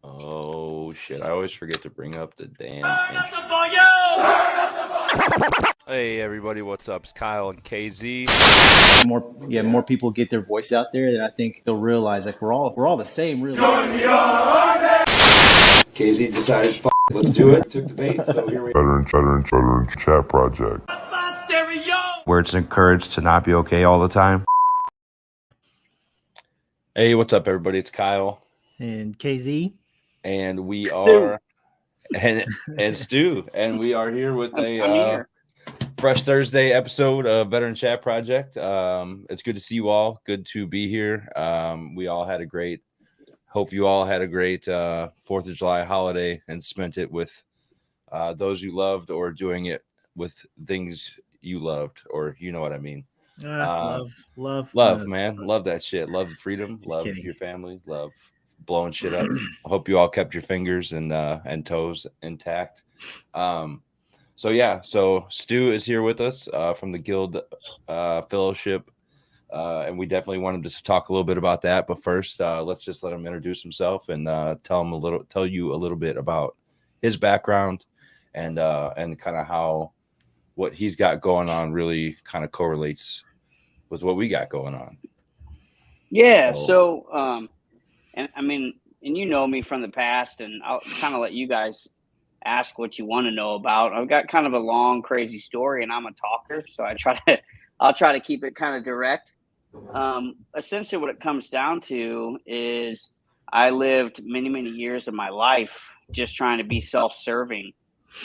Oh shit! I always forget to bring up the damn intro. Hey everybody, what's up? It's Kyle and KZ. More people get their voice out there, then I think they'll realize like we're all the same, really. KZ decided, let's do it. Took the bait, so here we are. Veteran Chat Project. Where it's encouraged to not be okay all the time. Hey, what's up, everybody? It's Kyle And KZ. and we Stu. are and Stu, and we are here with I'm a here. fresh Thursday episode of Veteran Chat Project. It's good to see you all. Good to be here. Hope you all had a great 4th of July holiday and spent it with those you loved or doing it with things you loved, or you know what I mean. Love, Man. Love that shit. Love freedom. Love kidding. your family. Love blowing shit up. I hope you all kept your fingers and toes intact. So Stu is here with us from the Guild Fellowship, and we definitely wanted to talk a little bit about that. But first, let's just let him introduce himself and tell you a little bit about his background and kind of how what he's got going on really kind of correlates with what we got going on. Yeah. So, and I mean, and you know me from the past, and I'll kind of let you guys ask what you want to know about. I've got kind of a long, crazy story, and I'm a talker, so I'll try to keep it kind of direct. Essentially, what it comes down to is I lived many, many years of my life just trying to be self-serving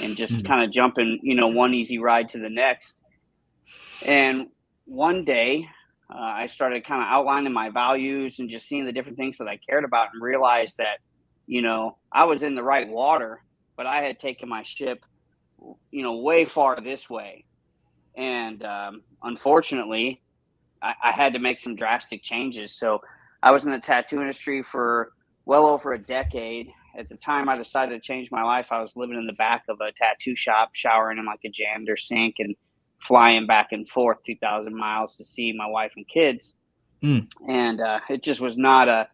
and just kind of jumping, one easy ride to the next. And one day, I started kind of outlining my values and just seeing the different things that I cared about, and realized that, I was in the right water, but I had taken my ship, way far this way. And unfortunately, I had to make some drastic changes. So I was in the tattoo industry for well over a decade. At the time I decided to change my life, I was living in the back of a tattoo shop, showering in like a janitor sink and flying back and forth 2,000 miles to see my wife and kids. And it just was not a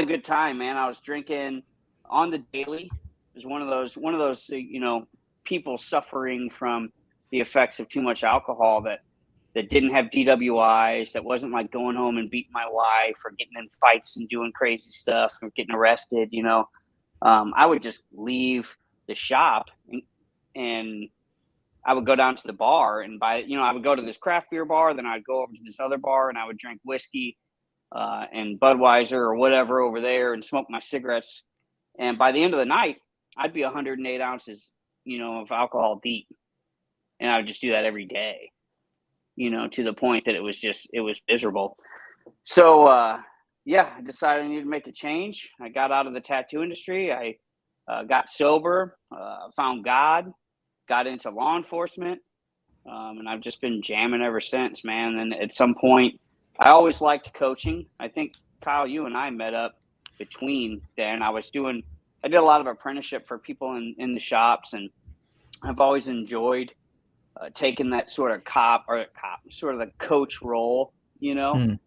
good time, man. I was drinking on the daily. It was one of those people suffering from the effects of too much alcohol that didn't have DWIs, that wasn't like going home and beating my wife or getting in fights and doing crazy stuff or getting arrested. I would just leave the shop and I would go down to the bar and I would go to this craft beer bar, then I'd go over to this other bar and I would drink whiskey and Budweiser or whatever over there and smoke my cigarettes. And by the end of the night, I'd be 108 ounces, of alcohol deep. And I would just do that every day, to the point that it was miserable. So, I decided I needed to make a change. I got out of the tattoo industry. I got sober, found God, got into law enforcement, and I've just been jamming ever since, man. And at some point, I always liked coaching. I think, Kyle, you and I met up between then. I did a lot of apprenticeship for people in the shops, and I've always enjoyed taking that sort of sort of the coach role, and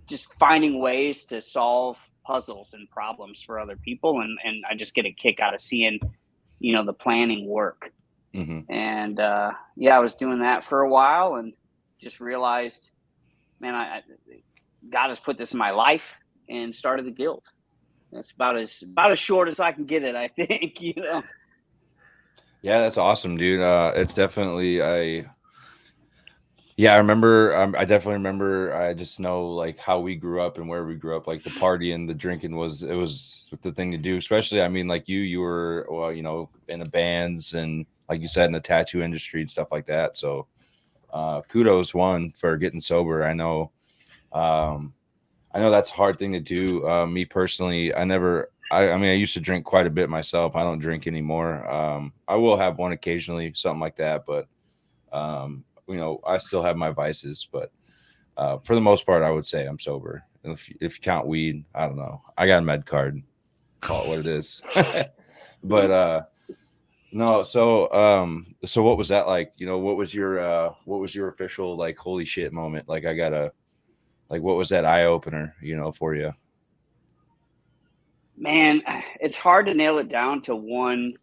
just finding ways to solve puzzles and problems for other people. And I just get a kick out of seeing, the planning work. Mm-hmm. And I was doing that for a while and just realized, man, God has put this in my life, and started the Guild. That's about as short as I can get it, I think, Yeah, that's awesome, dude. It's definitely I remember. I definitely remember. I just know like how we grew up and where we grew up. Like the party and the drinking was the thing to do. Especially, I mean, like you were in the bands and like you said in the tattoo industry and stuff like that. So, kudos for getting sober. I know that's a hard thing to do. Me personally, I used to drink quite a bit myself. I don't drink anymore. I will have one occasionally, something like that. But, I still have my vices. But for the most part, I would say I'm sober. If you count weed, I don't know. I got a med card. Call it what it is. But no. So what was that like? What was your official like holy shit moment? Like what was that eye opener? For you? Man, it's hard to nail it down to one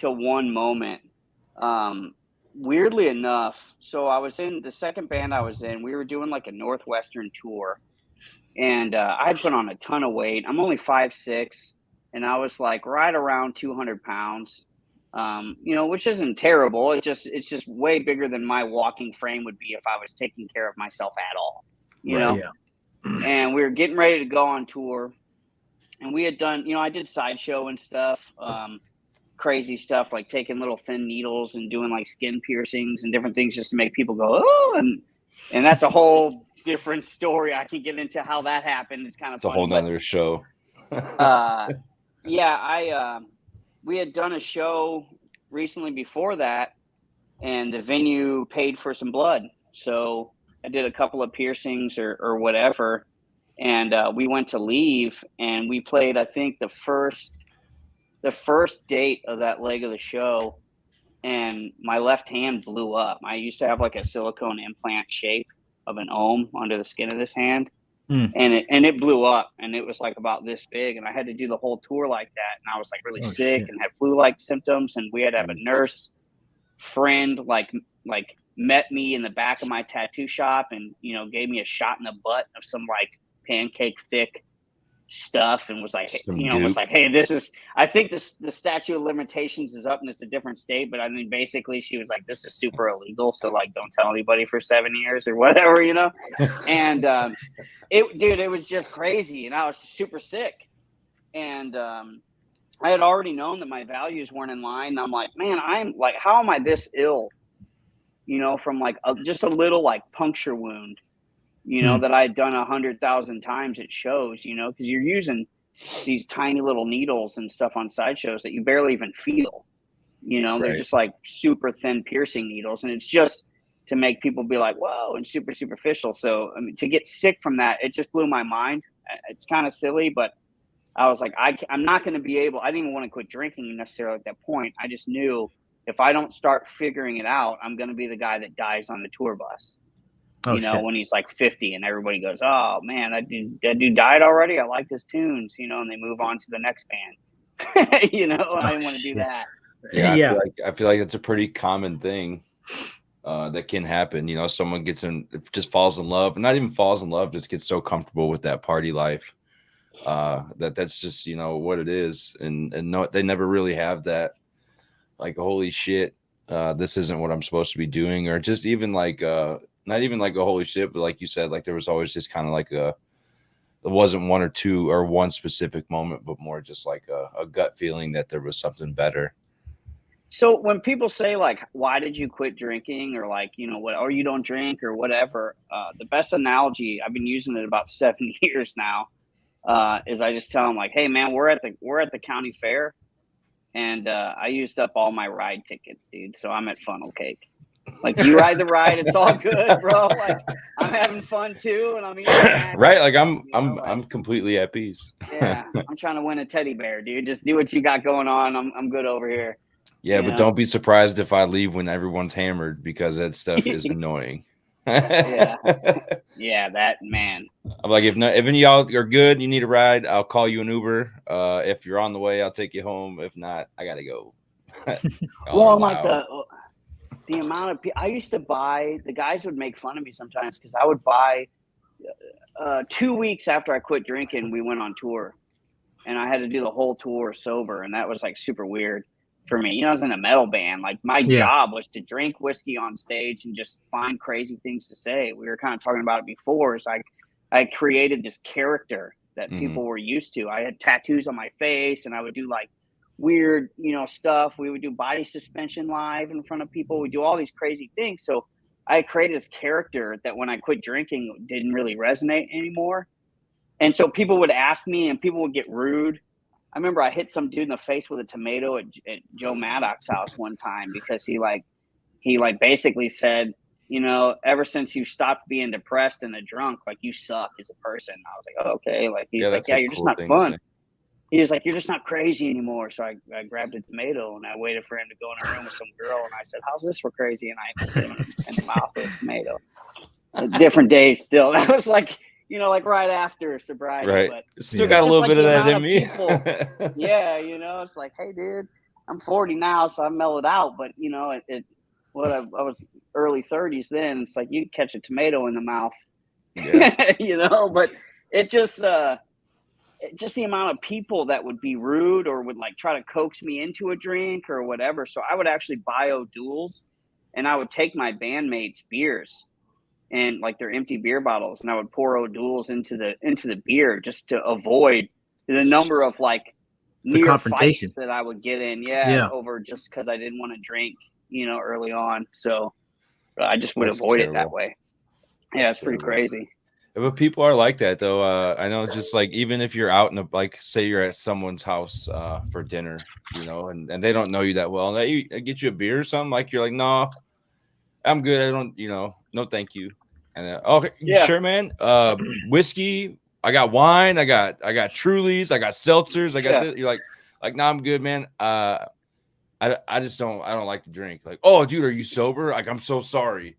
moment. Weirdly enough, so I was in the second band I was in. We were doing like a Northwestern tour, and I had put on a ton of weight. I'm only 5'6", and I was like right around 200 pounds. Which isn't terrible. It's just way bigger than my walking frame would be if I was taking care of myself at all. You Right. know, and we were getting ready to go on tour, and we had done. I did sideshow and stuff. Crazy stuff like taking little thin needles and doing like skin piercings and different things just to make people go, oh, and that's a whole different story. I can get into how that happened. It's kind of It's a whole nother show. We had done a show recently before that, and the venue paid for some blood. So I did a couple of piercings or whatever, and we went to leave, and we played, I think, the first date of that leg of the show, and my left hand blew up. I used to have like a silicone implant shape of an ohm under the skin of this hand. And it blew up, and it was like about this big, and I had to do the whole tour like that. And I was like really sick and had flu-like symptoms, and we had to have a nurse friend like met me in the back of my tattoo shop and gave me a shot in the butt of some like pancake thick stuff and was like, hey, this is, I think the statute of limitations is up and it's a different state, but I mean, basically she was like, this is super illegal, so like don't tell anybody for 7 years or whatever, and it was just crazy, and I was super sick, and I had already known that my values weren't in line, and I'm like, man, I'm like, how am I this ill, from like just a little like puncture wound, that I had done 100,000 times at shows, because you're using these tiny little needles and stuff on sideshows that you barely even feel, they're just like super thin piercing needles. And it's just to make people be like, whoa, and super superficial. So, I mean, to get sick from that, it just blew my mind. It's kind of silly, but I was like, I'm not going to be able, I didn't even want to quit drinking necessarily at that point. I just knew if I don't start figuring it out, I'm going to be the guy that dies on the tour bus. When he's like 50 and everybody goes, oh man, that dude died already. I like his tunes, and they move on to the next band. I didn't want to do that. Yeah. I feel like it's a pretty common thing that can happen. Someone just falls in love, not even falls in love, just gets so comfortable with that party life that's just, what it is. And no, they never really have that, like, holy shit, this isn't what I'm supposed to be doing. Or just even like, not even like a holy shit, but like you said, like there was always just kind of like it wasn't one or two or one specific moment, but more just like a gut feeling that there was something better. So when people say like, why did you quit drinking, or like, what, or you don't drink or whatever, the best analogy, I've been using it about 7 years now, is I just tell them like, hey man, we're at the county fair, and I used up all my ride tickets, dude. So I'm at Funnel Cake. Like, you ride the ride, it's all good, bro. Like, I'm having fun too, and I'm eating right. Like I'm completely at peace. Yeah, I'm trying to win a teddy bear, dude. Just do what you got going on. I'm good over here. Yeah, but don't be surprised if I leave when everyone's hammered, because that stuff is annoying. Yeah, that, man. I'm like, if any of y'all are good, you need a ride, I'll call you an Uber. If you're on the way, I'll take you home. If not, I gotta go. Well, like the amount of people I used to buy, the guys would make fun of me sometimes because I would buy 2 weeks after I quit drinking, we went on tour, and I had to do the whole tour sober, and that was like super weird for me. I was in a metal band. Like, my job was to drink whiskey on stage and just find crazy things to say. We were kind of talking about it before. It's like I created this character that people were used to. I had tattoos on my face, and I would do like weird, stuff. We would do body suspension live in front of people. We do all these crazy things. So I created this character that when I quit drinking didn't really resonate anymore. And so people would ask me, and people would get rude. I remember I hit some dude in the face with a tomato at Joe Maddox's house one time because he basically said, ever since you stopped being depressed and a drunk, like, you suck as a person. I was like, oh, okay. Like, he's like, yeah, you're just not fun. He was like, you're just not crazy anymore. So I grabbed a tomato and I waited for him to go in a room with some girl. And I said, how's this for crazy? And I hit him in the mouth with a tomato. Different days still. That was like, like right after sobriety. Right. But Still Yeah. got a just little like bit of the that in amount me. of yeah, it's like, hey, dude, I'm 40 now, so I'm mellowed out. But I was early 30s then. It's like you catch a tomato in the mouth, Yeah. But it just the amount of people that would be rude or would like try to coax me into a drink or whatever. So I would actually buy O'Doul's, and I would take my bandmates' beers and like their empty beer bottles, and I would pour O'Doul's into the beer just to avoid the number of like The near confrontation. fights that I would get in. Yeah. Over just because I didn't want to drink, early on. So I just would That's avoid it that terrible. way. Yeah, it's pretty terrible. crazy. But people are like that though. I know, just like even if you're out in a, like say you're at someone's house for dinner, and they don't know you that well, and I get you a beer or something, like you're like, no, I'm good. I don't, no, thank you. And then, okay, you Yeah. sure, man? Whiskey. I got wine. I got Trulies. I got seltzers. I got this. You're like, no, I'm good, man. I just don't. I don't like to drink. Like, oh, dude, are you sober? Like, I'm so sorry.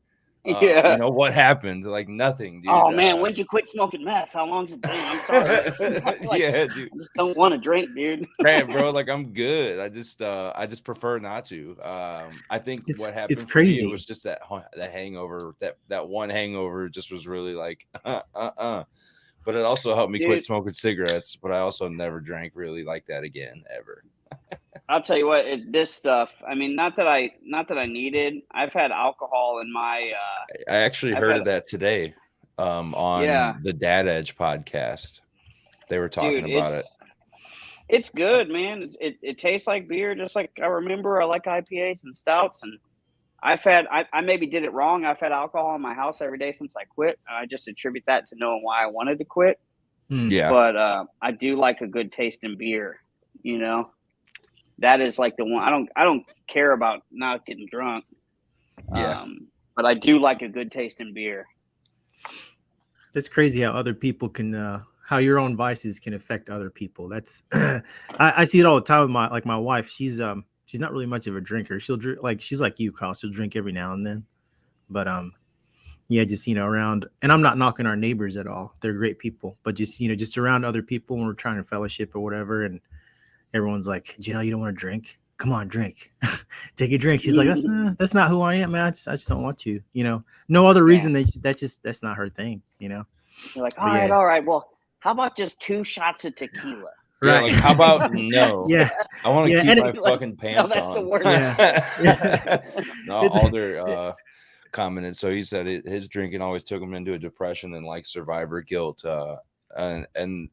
Yeah. What happened? Like nothing, dude. Oh man, when'd you quit smoking meth? How long's it been? I'm sorry. Yeah, dude. I just don't want to drink, dude. Man, bro, like I'm good. I just prefer not to. I think what happened for me, crazy. it was just that hangover. That one hangover just was really like But it also helped me quit smoking cigarettes. But I also never drank really like that again ever. I'll tell you what, this stuff. I mean, not that I needed. I've had alcohol in my. I actually heard of that today, on the Dad Edge podcast. They were talking about it. It's good, man. It tastes like beer, just like I remember. I like IPAs and stouts, and I maybe did it wrong. I've had alcohol in my house every day since I quit. I just attribute that to knowing why I wanted to quit. Yeah, but I do like a good taste in beer. That is like the one. I don't care about not getting drunk. Yeah. But I do like a good taste in beer. It's crazy how other people can, how your own vices can affect other people. That's, I see it all the time with my wife. She's not really much of a drinker. She'll drink, like, she's like you, Kyle. She'll drink every now and then, but, yeah, just, around, and I'm not knocking our neighbors at all. They're great people, but just around other people when we're trying to fellowship or whatever. And everyone's like, you don't want to drink? Come on, drink. Take a drink. She's like, that's not who I am, man. I just don't want to, no other reason. That's not her thing, You're like, all right. Well, how about just 2 shots of tequila? Right. Like, how about no? Yeah. I want to keep my fucking pants that's on. The worst. Yeah. No, Alder commented. So he said his drinking always took him into a depression and like survivor guilt. And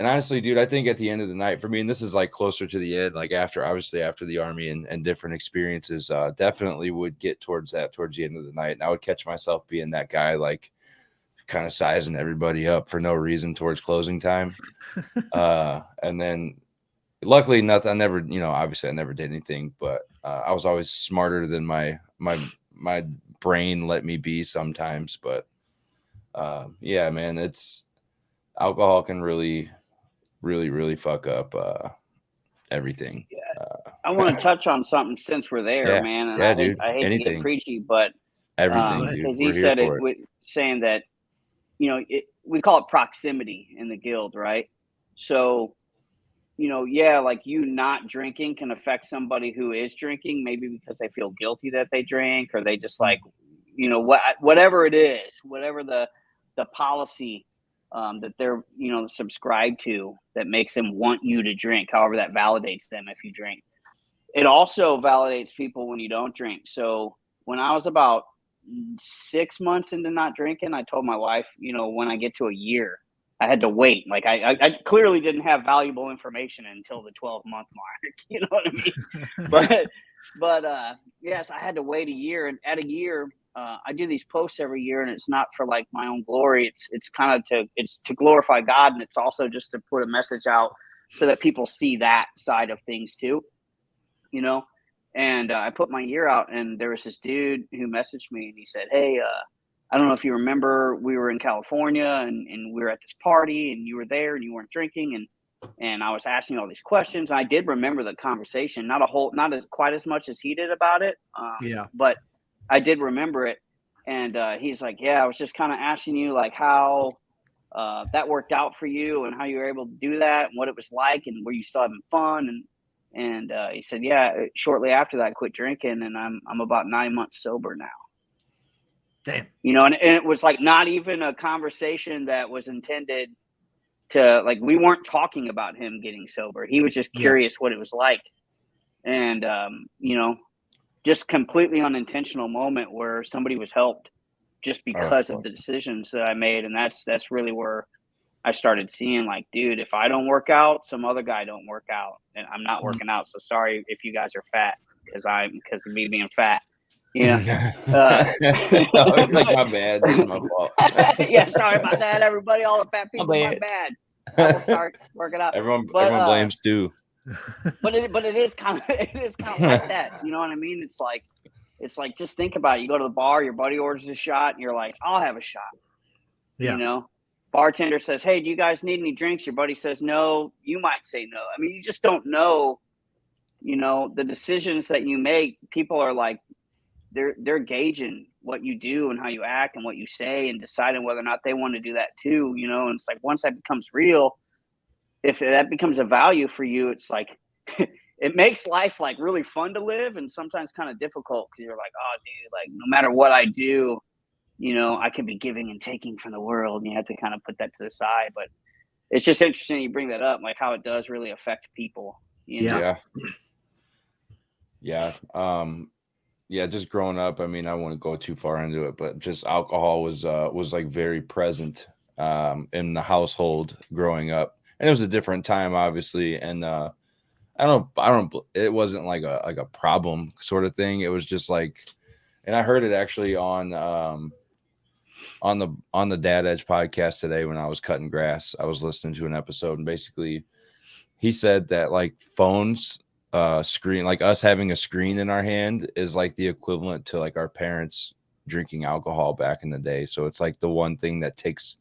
honestly, dude, I think at the end of the night for me, and this is like closer to the end, like after the army and different experiences, definitely would get towards the end of the night. And I would catch myself being that guy, like kind of sizing everybody up for no reason towards closing time. And then luckily nothing, obviously I never did anything, but I was always smarter than my brain let me be sometimes. But yeah, man, alcohol can really, really, really fuck up everything. Yeah. I want to touch on something since we're there, man. And I hate to get preachy, but everything, because he said it, saying that we call it proximity in the guild, right? So like you not drinking can affect somebody who is drinking, maybe because they feel guilty that they drink, or they just like whatever it is, whatever the policy that they're subscribed to that makes them want you to drink, however that validates them. If you drink, it also validates people when you don't drink. So when I was about 6 months into not drinking, I told my wife, when I get to a year, I had to wait. Like I clearly didn't have valuable information until the 12-month mark. You know what I mean? but yes, I had to wait a year, and at a year, I do these posts every year, and it's not for like my own glory. It's kind of to glorify God, and it's also just to put a message out so that people see that side of things too, And I put my year out, and there was this dude who messaged me, and he said, "Hey, I don't know if you remember, we were in California, and we were at this party, and you were there, and you weren't drinking, and I was asking all these questions. I did remember the conversation, not quite as much as he did about it, yeah, but I did remember it. And he's like, yeah, I was just kind of asking you like how that worked out for you and how you were able to do that and what it was like and were you still having fun? And he said, yeah, shortly after that, I quit drinking and I'm about 9 months sober now. Damn. You know, and it was like not even a conversation that was intended to, like, we weren't talking about him getting sober. He was just curious what it was like. And, you know, just completely unintentional moment where somebody was helped just because of the decisions that I made. And that's really where I started seeing like, dude, if I don't work out, some other guy don't work out and I'm not working out. So sorry if you guys are fat because of me being fat. Yeah. Like my bad. It's my fault. Yeah, sorry about that, everybody. All the fat people, my bad. I will start working out. Everyone blames Stu. But it is kind of like that. You know what I mean? It's like just think about it. You go to the bar, your buddy orders a shot, and you're like, I'll have a shot. Yeah. You know, bartender says, hey, do you guys need any drinks? Your buddy says no. You might say no. I mean, you just don't know. You know, the decisions that you make, people are like, they're gauging what you do and how you act and what you say and deciding whether or not they want to do that too, you know. And it's like once that becomes real, if that becomes a value for you, it's like it makes life like really fun to live and sometimes kind of difficult because you're like, oh dude, like no matter what I do, you know, I could be giving and taking from the world and you have to kind of put that to the side. But it's just interesting you bring that up, like how it does really affect people, you know? Yeah, just growing up, I mean, I wouldn't go too far into it, but just alcohol was like very present in the household growing up. And it was a different time, obviously, and I don't it wasn't like a problem sort of thing. It was just like, and I heard it actually on the Dad Edge podcast today when I was cutting grass. I was listening to an episode and basically he said that like phones screen, like us having a screen in our hand is like the equivalent to like our parents drinking alcohol back in the day. So it's like the one thing that takes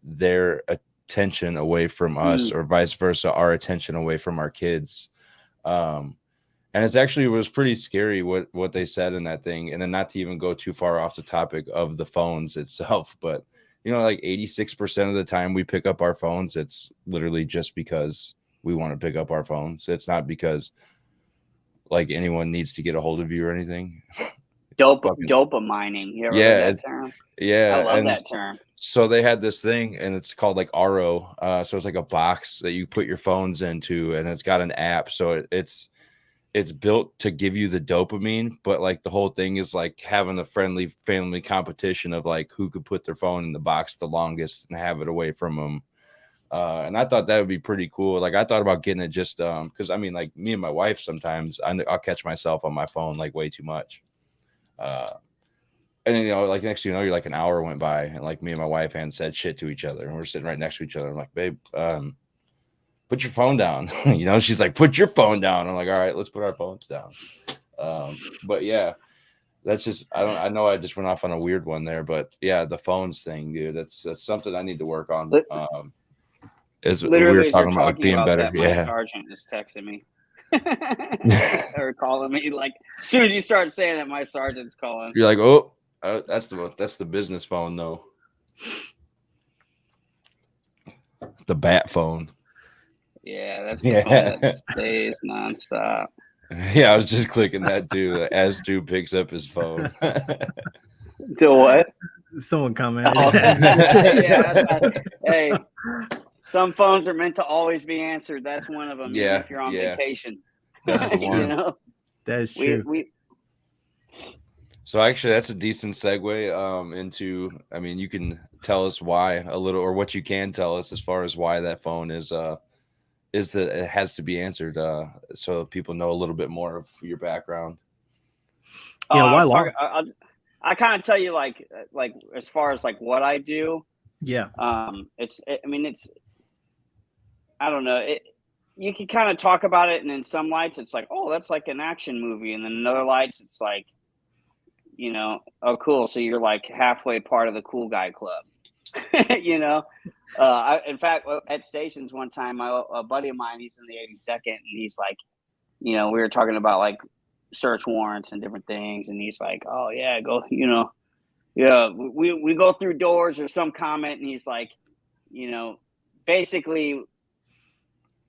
their attention away from us or vice versa, our attention away from our kids. And it's actually, it was pretty scary what they said in that thing. And then not to even go too far off the topic of the phones itself, but you know, like 86% of the time we pick up our phones, it's literally just because we want to pick up our phones. It's not because like anyone needs to get a hold of you or anything. Dopamining. You ever heard that term? Yeah. I love that term. So they had this thing and it's called like RO. So it's like a box that you put your phones into and it's got an app. So it's built to give you the dopamine, but like the whole thing is like having a friendly family competition of like who could put their phone in the box the longest and have it away from them. And I thought that would be pretty cool. Like I thought about getting it just because I mean, like me and my wife sometimes I'll catch myself on my phone like way too much. And then you know, like next thing you know, you're like an hour went by and like me and my wife hadn't said shit to each other, and we're sitting right next to each other. I'm like, babe, put your phone down. You know, she's like, put your phone down. I'm like, all right, let's put our phones down. But yeah, that's just I know I just went off on a weird one there, but yeah, the phones thing, dude, that's something I need to work on. Is literally we were talking about like being better. That, my sergeant is texting me or calling me. Like as soon as you start saying that, my sergeant's calling. You're like, oh, that's the business phone though. The bat phone. Yeah, that's the phone that stays nonstop. Yeah, I was just clicking that too. As Stu picks up his phone. Do what? Someone commented. Oh, yeah. Hey, some phones are meant to always be answered. That's one of them. Yeah, even if you're on vacation. That's the one. You know? That is true. So actually, that's a decent segue into. I mean, you can tell us why a little, or what you can tell us as far as why that phone is that it has to be answered, so people know a little bit more of your background. Yeah, why? I kind of tell you like as far as like what I do. Yeah. I don't know. You can kind of talk about it, and in some lights, it's like, oh, that's like an action movie, and then in other lights, it's like, you know, oh, cool. So you're like halfway part of the cool guy club, you know. In fact, at stations one time, a buddy of mine, he's in the 82nd, and he's like, you know, we were talking about like search warrants and different things, and he's like, oh yeah, go, you know, Yeah, we go through doors or some comment, and he's like, you know, basically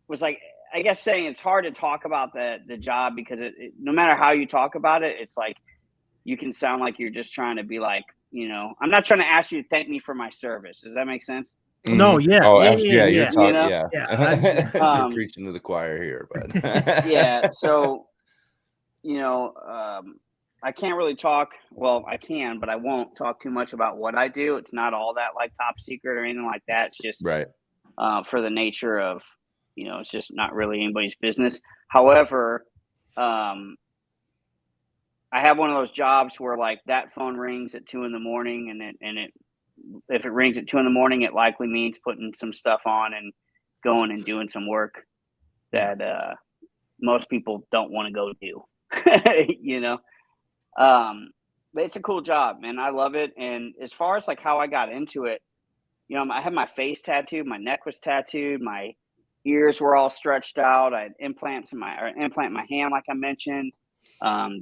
was like, I guess saying it's hard to talk about the job because no matter how you talk about it, it's like you can sound like you're just trying to be like, I'm not trying to ask you to thank me for my service. Does that make sense? No, Mhm. yeah, Oh, yeah, abs yeah, yeah, you're yeah, You talking, know? yeah. yeah. You're Um, preaching to the choir here, but yeah. So, I can't really talk. Well, I can, but I won't talk too much about what I do. It's not all that like top secret or anything like that. It's just Right. for the nature of, it's just not really anybody's business. However, um, I have one of those jobs where like that phone rings at 2 in the morning, and if it rings at 2 in the morning, it likely means putting some stuff on and going and doing some work Yeah. that most people don't want to go do. you know, but it's a cool job, man. I love it. And as far as like how I got into it, I had my face tattooed, my neck was tattooed, my ears were all stretched out. I had implants implant in my hand, like I mentioned.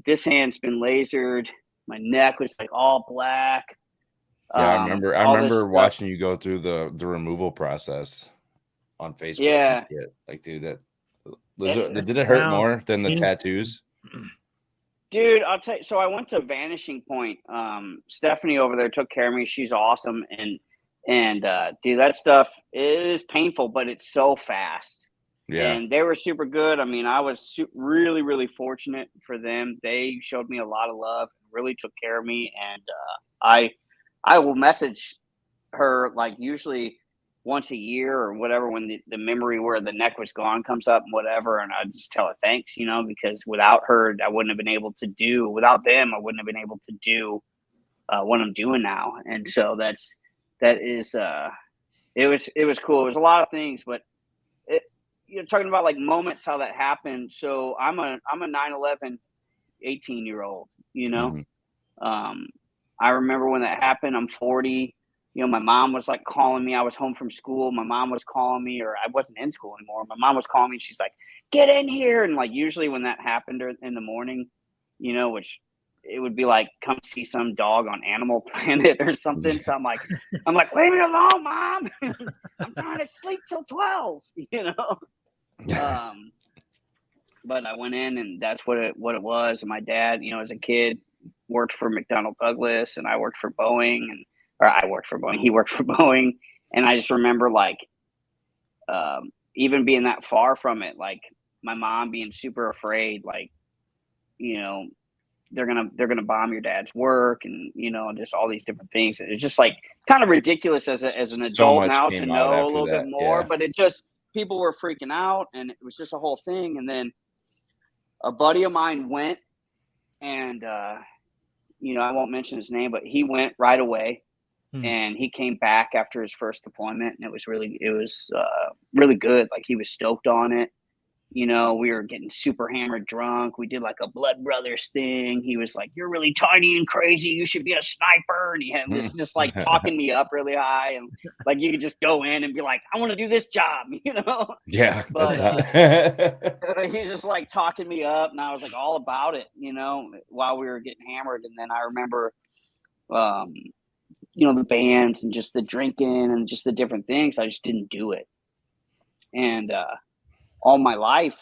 This hand's been lasered. My neck was like all black. Yeah, I All this remember stuff. watching you go through the removal process on Facebook and Yeah, shit. Like, dude, That did it hurt sounds more than the painful. tattoos? dude, I'll tell you. So I went to Vanishing Point. Stephanie over there took care of me. She's awesome, and dude, that stuff is painful, but it's so fast. Yeah. And they were super good. I mean, I was really, really fortunate for them. They showed me a lot of love, really took care of me, and I will message her like usually once a year or whatever when the memory where the neck was gone comes up and whatever, and I just tell her thanks, because without her, I wouldn't have been able to do. Without them, I wouldn't have been able to do what I'm doing now. And so that is it was cool. It was a lot of things, but you're talking about like moments how that happened. So I'm a 9/11 18-year-old, Mhm. um, I remember when that happened. I'm 40. My mom was like calling me. I was home from school. My mom was calling me, or I wasn't in school anymore. My mom was calling me. She's like, "Get in here!" And like usually when that happened in the morning, which it would be like, "Come see some dog on Animal Planet" or something. So I'm like, "Leave me alone, mom. I'm trying to sleep till 12." Um, but I went in, and that's what it was. And my dad, as a kid, worked for McDonnell Douglas, and I worked for Boeing, or I worked for Boeing. He worked for Boeing, and I just remember like even being that far from it, like my mom being super afraid, like you know they're gonna bomb your dad's work, and just all these different things. It's just like kind of ridiculous as an So adult much now to came out know a after little bit that. more, Yeah. but it just people were freaking out, and it was just a whole thing. And then a buddy of mine went, and I won't mention his name, but he went right away, Hmm. and he came back after his first deployment, and it was really good. Like he was stoked on it. We were getting super hammered drunk. We did like a Blood Brothers thing. He was like, "You're really tiny and crazy. You should be a sniper." And he had this just like talking me up really high, and like you could just go in and be like, "I want to do this job," Yeah, But that's he's just like talking me up, and I was like all about it, while we were getting hammered. And then I remember, um, the bands and just the drinking and just the different things. I just didn't do it. And all my life,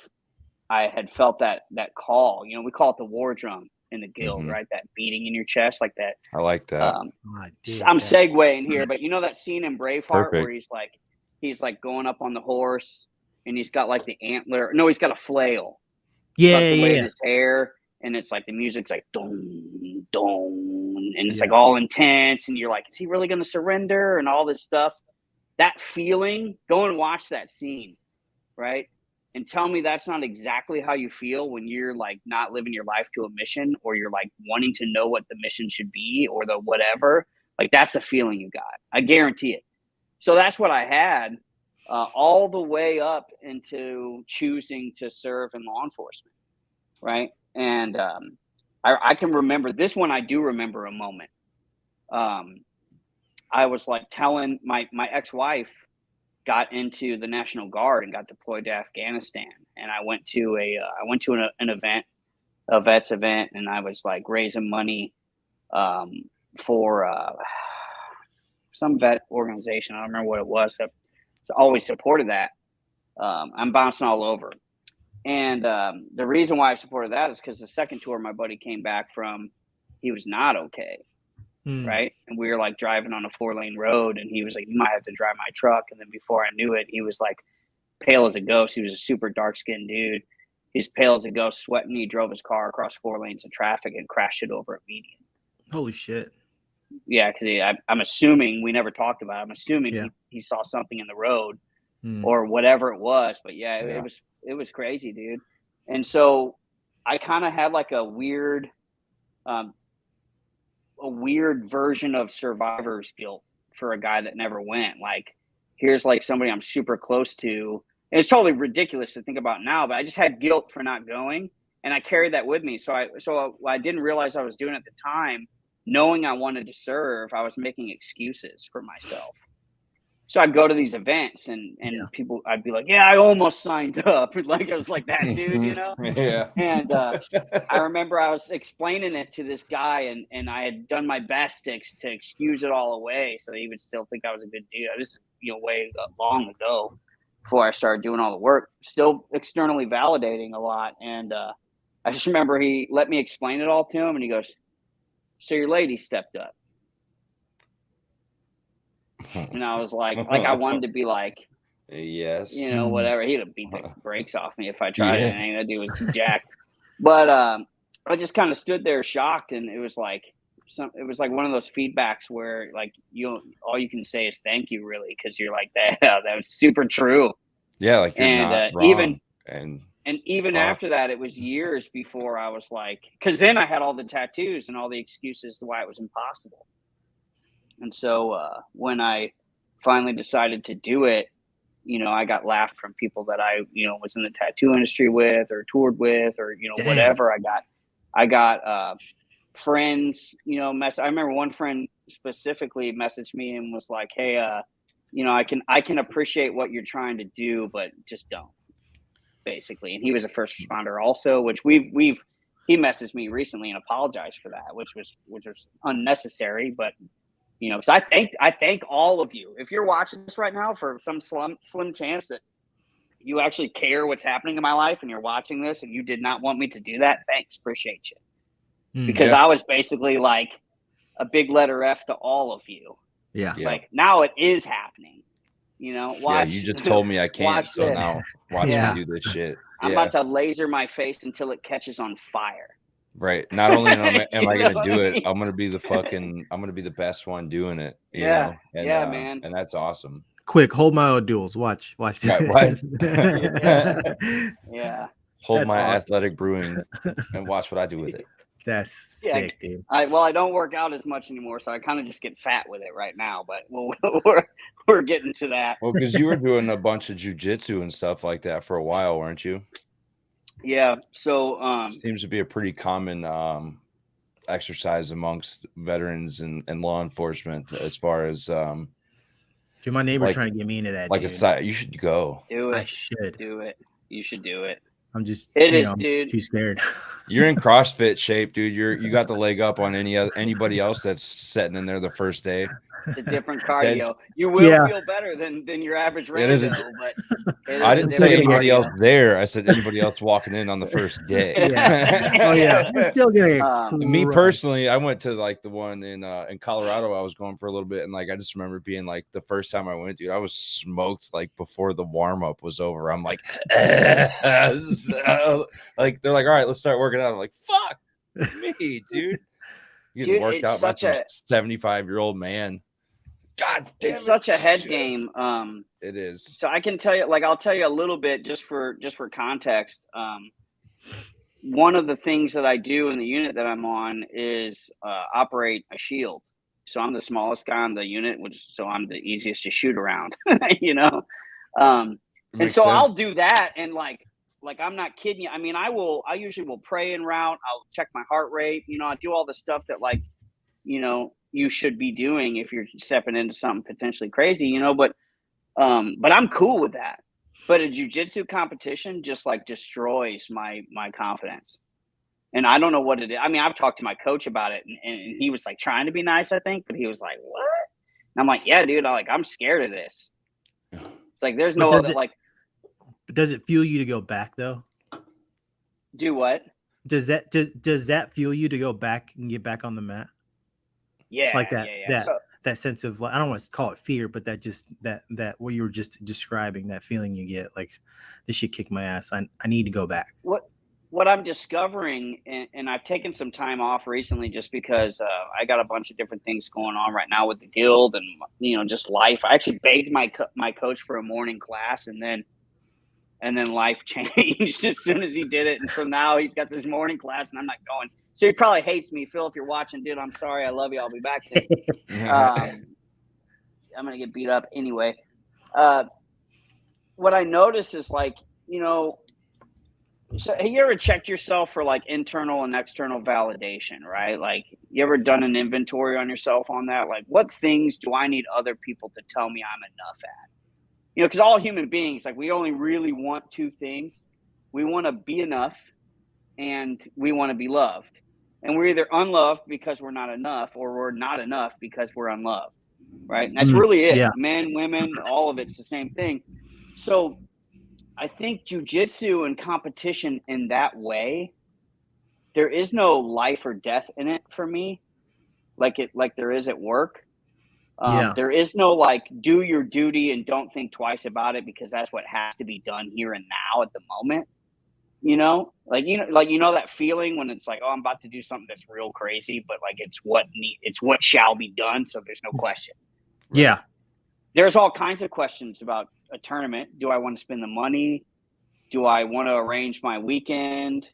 I had felt that call. We call it the war drum in the guild, Mhm. right? That beating in your chest, like that. I like that. Um, I dig I'm that. segueing here, but that scene in Braveheart where Perfect. he's like going up on the horse, and he's got like the antler. No, he's got a flail Yeah, tucked away in yeah, his hair, and it's like the music's like dong dong, and it's like yeah. all intense, and you're like, is he really going to surrender and all this stuff? That feeling, go and watch that scene, right? And tell me that's not exactly how you feel when you're like not living your life to a mission, or you're like wanting to know what the mission should be, or the whatever. Like that's the feeling you got. I guarantee it. So that's what I had all the way up into choosing to serve in law enforcement, right? And I can remember this one. I do remember a moment. Um, I was like telling my ex-wife got into the National Guard and got deployed to Afghanistan, and I went to an event, a vets event, and I was like raising money for some vet organization. I don't remember what it was that always supported that. I'm bouncing all over. And the reason why I supported that is because the second tour my buddy came back from, he was not okay. Right. And we were like driving on a 4-lane road, and he was like, you might have to drive my truck. And then before I knew it, he was like pale as a ghost. He was a super dark skinned dude. He's pale as a ghost, sweating. He drove his car across 4 lanes of traffic and crashed it over a median. Holy shit. Yeah, because I'm assuming, we never talked about it. I'm assuming he saw something in the road or whatever it was. But it was crazy, dude. And so I kind of had like a weird version of survivor's guilt for a guy that never went. Like, here's like somebody I'm super close to. And it's totally ridiculous to think about now, but I just had guilt for not going, and I carried that with me. So I didn't realize I was doing it at the time. Knowing I wanted to serve, I was making excuses for myself. So I'd go to these events and people, I'd be like, yeah, I almost signed up. Like, I was like that dude, you know? Yeah. And I remember I was explaining it to this guy, and I had done my best to excuse it all away so he would still think I was a good dude. This is, way long ago before I started doing all the work, still externally validating a lot. And I just remember he let me explain it all to him, and he goes, so your lady stepped up. And I was like I wanted to be like, yes, whatever. He'd have beat the brakes off me if I tried it. Anything to do with jack. But I just kind of stood there shocked, and it was like one of those feedbacks where like all you can say is thank you, really, because you're like that was super true. Yeah, like you're not wrong. Even after that, it was years before I was like, because then I had all the tattoos and all the excuses why it was impossible. And so when I finally decided to do it, I got laughed from people that I, was in the tattoo industry with or toured with or, whatever. I got friends, I remember one friend specifically messaged me and was like, hey, I can appreciate what you're trying to do, but just don't, basically. And he was a first responder also, which he messaged me recently and apologized for that, which was unnecessary, but because I thank all of you. If you're watching this right now, for some slim chance that you actually care what's happening in my life and you're watching this and you did not want me to do that, thanks, appreciate you. Because I was basically like a big letter F to all of you. Yeah. Like, now it is happening. Watch. You just told me I can't, so this. now watch me do this shit. I'm about to laser my face until it catches on fire. Right. Not only am I going to do it, I'm going to be the best one doing it. You know? And, man. And that's awesome. Quick, hold my duels. Watch. Right. Yeah. Hold That's my awesome. athletic brewing and watch what I do with it. That's sick, dude. I don't work out as much anymore, so I kind of just get fat with it right now. But we're getting to that. Well, because you were doing a bunch of jujitsu and stuff like that for a while, weren't you? Yeah. So seems to be a pretty common exercise amongst veterans and law enforcement, as far as dude, my neighbor's trying to get me into that. Like, dude. You should go. Do it. I should do it. You should do it. I'm just dude. Too scared. You're in CrossFit shape, dude. You got the leg up on anybody else that's sitting in there the first day. It's a different cardio. You will feel better than your average rando, but I didn't say anybody else there. I said anybody else walking in on the first day. You're still getting me personally, I went to like the one in Colorado. I was going for a little bit, and like I just remember being like the first time I went, dude, I was smoked like before the warm up was over. I'm like, like they're like, all right, let's start working out. I'm like, fuck me, dude. You get worked out by some 75-year-old man. God damn, it's such a head game. It is. So I can tell you, like, I'll tell you a little bit just for context. One of the things that I do in the unit that I'm on is operate a shield. So I'm the smallest guy on the unit, so I'm the easiest to shoot around, and so sense. I'll do that, and like I'm not kidding you. I mean, I usually will pray en route. I'll check my heart rate. I do all the stuff that you should be doing if you're stepping into something potentially crazy, but I'm cool with that. But a jiu-jitsu competition just like destroys my confidence. And I don't know what it is. I mean, I've talked to my coach about it, and he was like trying to be nice, I think, but he was like, "What?" And I'm like, "Yeah, dude. I'm scared of this." It's like there's But no other like. does it fuel you to go back though? Do what? Does that fuel you to go back and get back on the mat? Yeah, Like that yeah. So that sense of, like, I don't want to call it fear, but that just that what you were just describing, that feeling you get, like, this shit kicked my ass. I need to go back. what I'm discovering, and I've taken some time off recently just because I got a bunch of different things going on right now with the guild and just life. I actually begged my coach for a morning class, and then life changed as soon as he did it, and so now he's got this morning class, and I'm not going. So he probably hates me, Phil. If you're watching, dude, I'm sorry. I love you. I'll be back soon. I'm gonna get beat up anyway. What I notice is so have you ever checked yourself for like internal and external validation, right? Like, you ever done an inventory on yourself on that? Like, what things do I need other people to tell me I'm enough at? Because all human beings, like, we only really want two things. We want to be enough, and we want to be loved. And we're either unloved because we're not enough, or we're not enough because we're unloved, right? And that's really it. Yeah. Men, women, all of it's the same thing. So I think jujitsu and competition in that way, there is no life or death in it for me, like there is at work. Yeah. There is no like, do your duty and don't think twice about it, because that's what has to be done here and now at the moment. That feeling when it's like, oh, I'm about to do something that's real crazy, but like it's what shall be done, so there's no question. Yeah. There's all kinds of questions about a tournament. Do I want to spend the money? Do I want to arrange my weekend?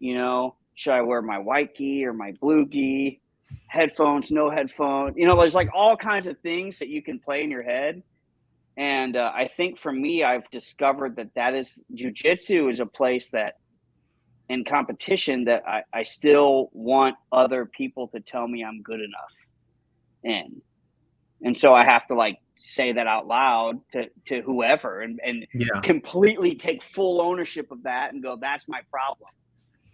Should I wear my white gi or my blue gi? Headphones, no headphone. There's like all kinds of things that you can play in your head. And I think for me, I've discovered that is jiu-jitsu is a place that, in competition, that I still want other people to tell me I'm good enough in. And so I have to like say that out loud to whoever and Yeah. completely take full ownership of that and go, that's my problem,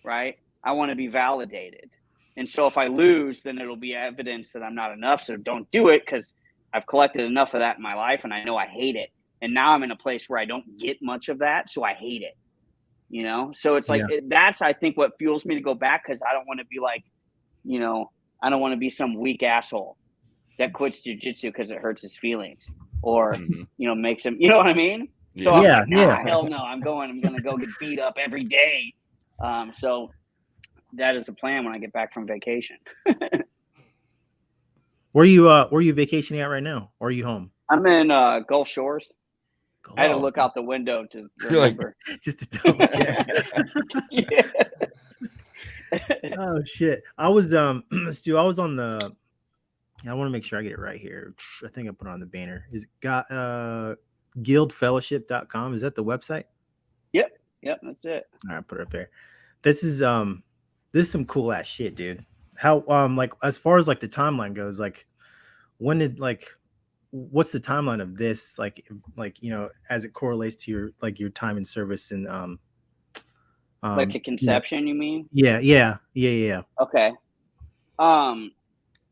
right? I want to be validated. And so if I lose, then it'll be evidence that I'm not enough. So don't do it, because I've collected enough of that in my life, and I know I hate it. And now I'm in a place where I don't get much of that, so I hate it. So it's like, that's, I think, what fuels me to go back, because I don't want to be like, I don't want to be some weak asshole that quits jiu-jitsu because it hurts his feelings, or makes him, you know what I mean? So I'm like, nah, hell no, I'm gonna go get beat up every day. So that is the plan when I get back from vacation. Where are you vacationing at right now, or are you home? I'm in Gulf Shores. I had to look out the window to remember. Just to double check. Yeah. Oh shit. I was Stu, I was on the, I want to make sure I get it right here. I think I put it on the banner. Is it got guildfellowship.com? Is that the website? Yep, that's it. All right, put it up there. This is some cool ass shit, dude. How like, as far as like the timeline goes, like, when did, like, what's the timeline of this, like as it correlates to your time in service, and like the conception, you mean? Yeah. Okay.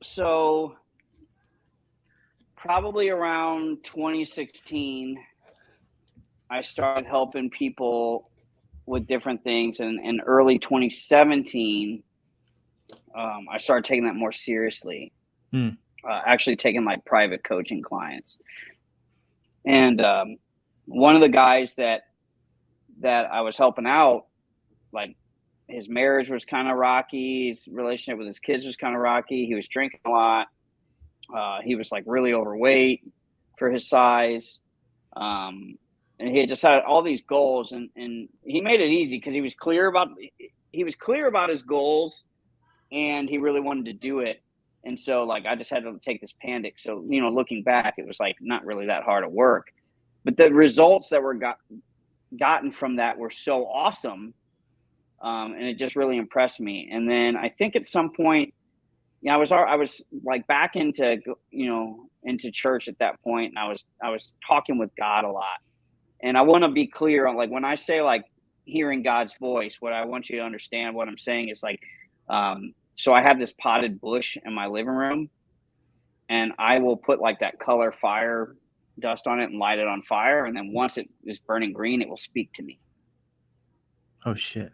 So probably around 2016, I started helping people with different things, and in early 2017, I started taking that more seriously. Actually taking like private coaching clients. And one of the guys that I was helping out, like, his marriage was kind of rocky. His relationship with his kids was kind of rocky. He was drinking a lot. He was like really overweight for his size. And he had just had all these goals, and he made it easy because he was clear about his goals, and he really wanted to do it. And so, like, I just had to take this Pandic. So, looking back, it was like not really that hard of work, but the results that were gotten from that were so awesome. And it just really impressed me. And then I think at some point, I was like back into church at that point. And I was talking with God a lot. And I want to be clear on, like, when I say like hearing God's voice, what I want you to understand, what I'm saying is like, so I have this potted bush in my living room, and I will put like that color fire dust on it and light it on fire. And then once it is burning green, it will speak to me. Oh shit.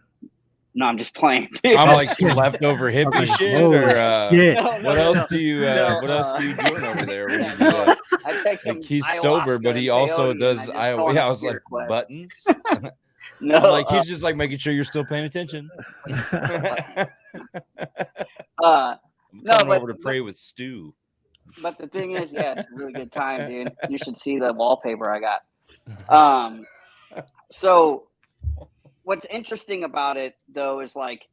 No, I'm just playing. Dude. I'm like some leftover hippie Okay. shit, Oh, or shit. what else do you what else do you doing over there when you do that? I take some Like he's ayahuasca sober, but he and also peyote, does. and I just go on Yeah, a I was like spirit quest. buttons. No, I'm like he's just like making sure you're still paying attention. I'm coming over to pray with Stu. But the thing is, yeah, it's a really good time, dude. You should see the wallpaper I got. So what's interesting about it though is like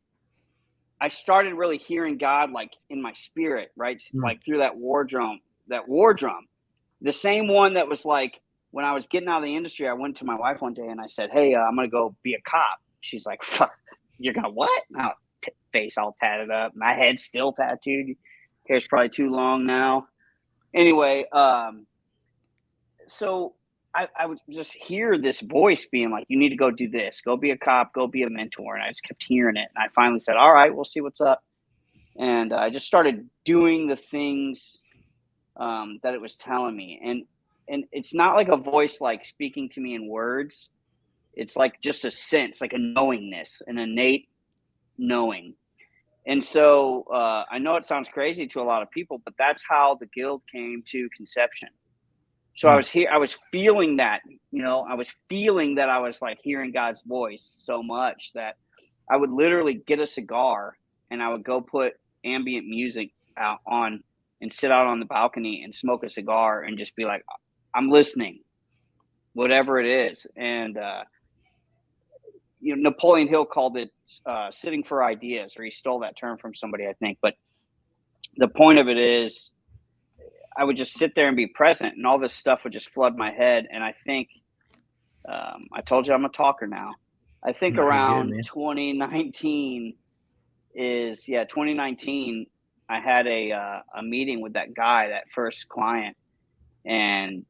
I started really hearing God like in my spirit, right? Like through that war drum. The same one that was like when I was getting out of the industry, I went to my wife one day and I said, "Hey, I'm gonna go be a cop." She's like, "Fuck, you're gonna what?" Face all tatted up, my head's still tattooed. Hair's probably too long now. Anyway, so I would just hear this voice being like, "You need to go do this. Go be a cop. Go be a mentor." And I just kept hearing it. And I finally said, "All right, we'll see what's up." And I just started doing the things that it was telling me. And it's not like a voice like speaking to me in words. It's like just a sense, like a knowingness, an innate knowing. And so I know it sounds crazy to a lot of people, but that's how the guild came to conception. So I was here, I was feeling that, I was feeling that I was like hearing God's voice so much that I would literally get a cigar and I would go put ambient music out on and sit out on the balcony and smoke a cigar and just be like, I'm listening, whatever it is. And, Napoleon Hill called it sitting for ideas, or he stole that term from somebody, I think. But the point of it is, I would just sit there and be present, and all this stuff would just flood my head. And I think, I told you I'm a talker now. I think around 2019 2019, I had a meeting with that guy, that first client, and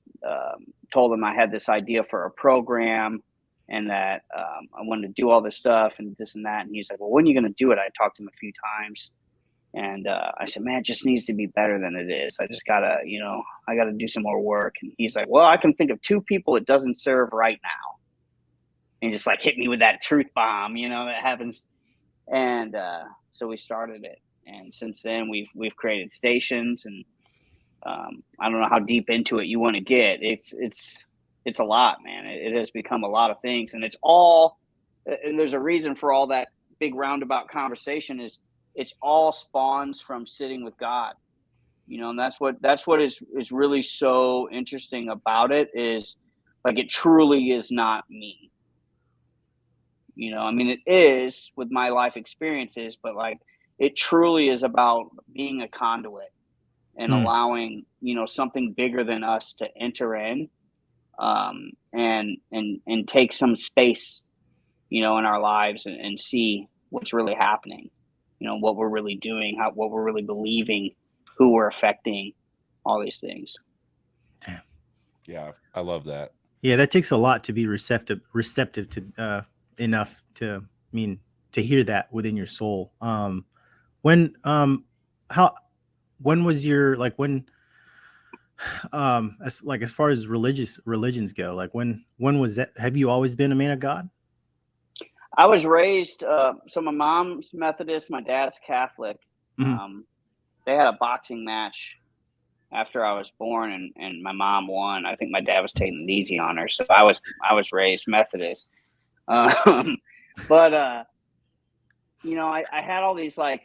told him I had this idea for a program and that I wanted to do all this stuff and this and that. And he's like, "Well, when are you going to do it?" I talked to him a few times. And I said, "Man, it just needs to be better than it is. I just gotta, I gotta do some more work." And he's like, "Well, I can think of 2 people it doesn't serve right now." And just like hit me with that truth bomb, that happens. And so we started it. And since then we've created stations, and I don't know how deep into it you want to get. It's a lot, man. It has become a lot of things, and and there's a reason for all that big roundabout conversation is it's all spawns from sitting with God, and that's what is really so interesting about it is like, it truly is not me. I mean, it is with my life experiences, but like, it truly is about being a conduit and allowing, something bigger than us to enter in, and take some space, in our lives and see what's really happening, what we're really doing, what we're really believing, who we're affecting, all these things. Damn. Yeah, I love that. Yeah, that takes a lot to be receptive to enough to hear that within your soul. When was your as far as religions go, like when was that? Have you always been a man of God? I was raised, so my mom's Methodist, my dad's Catholic. Mm-hmm. They had a boxing match after I was born, and my mom won. I think my dad was taking it easy on her, so I was raised Methodist. But I had all these I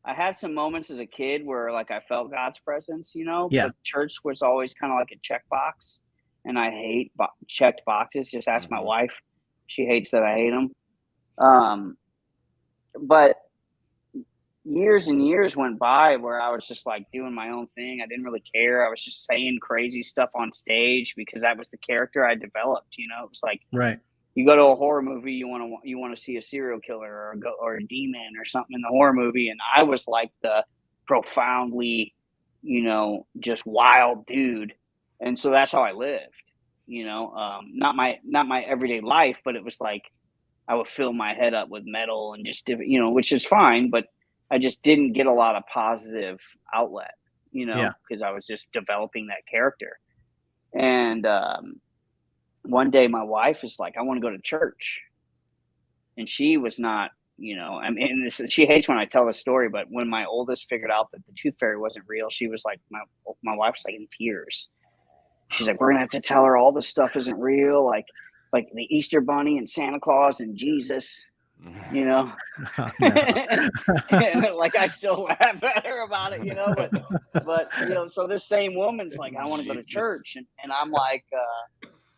had some moments as a kid where like I felt God's presence, Yeah. But church was always kind of like a checkbox, and I hate checked boxes. Just ask my wife; she hates that I hate them. But years and years went by where I was just like doing my own thing. I didn't really care. I was just saying crazy stuff on stage because that was the character I developed. It was like, right. You go to a horror movie, you want to see a serial killer or a demon or something in the horror movie, and I was like the profoundly, just wild dude, and so that's how I lived. Not my everyday life, but it was like I would fill my head up with metal and just, which is fine, but I just didn't get a lot of positive outlet, because I was just developing that character. And one day my wife is like, I want to go to church. And she was not, she hates when I tell the story, but when my oldest figured out that the tooth fairy wasn't real, she was like, my wife was like in tears. She's like, we're gonna have to tell her all this stuff isn't real, like the Easter Bunny and Santa Claus and Jesus, and, like I still laugh at her about it, but so this same woman's like, I want to go to church, and I'm like,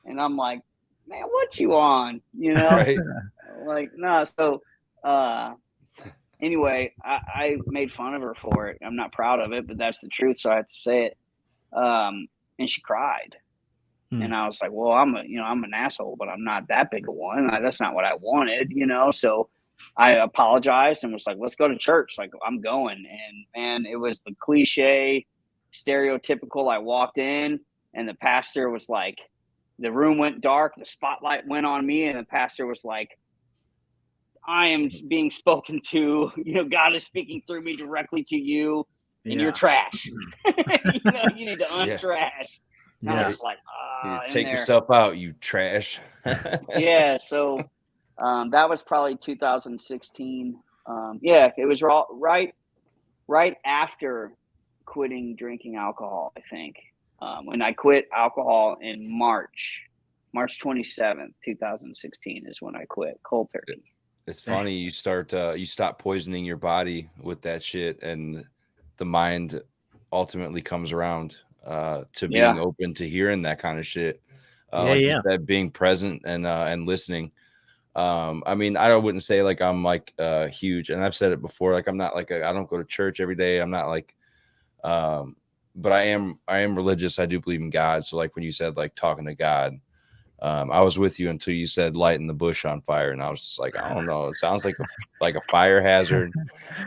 man, what you on, Right. like, no. So anyway, I made fun of her for it. I'm not proud of it, but that's the truth, so I have to say it. And she cried. And I was like, well, I'm an asshole, but I'm not that big of one. That's not what I wanted, So I apologized and was like, let's go to church. Like, I'm going. And man, it was the cliche, stereotypical. I walked in and the pastor was like, the room went dark. The spotlight went on me. And the pastor was like, I am being spoken to, God is speaking through me directly to you, and you're trash. You need to untrash. I was like, take yourself out, you trash. Yeah. So that was probably 2016. It was right after quitting drinking alcohol, I think. When I quit alcohol in March 27th, 2016 is when I quit cold turkey. It's funny, you stop poisoning your body with that shit, and the mind ultimately comes around to being open to hearing that kind of shit. You said, being present and listening. I mean, I wouldn't say like I'm like huge, and I've said it before, like I'm not like I don't go to church every day. I'm not like but I am religious. I do believe in God. So like when you said like talking to God, I was with you until you said lighting the bush on fire, and I was just like, I don't know. It sounds like a fire hazard,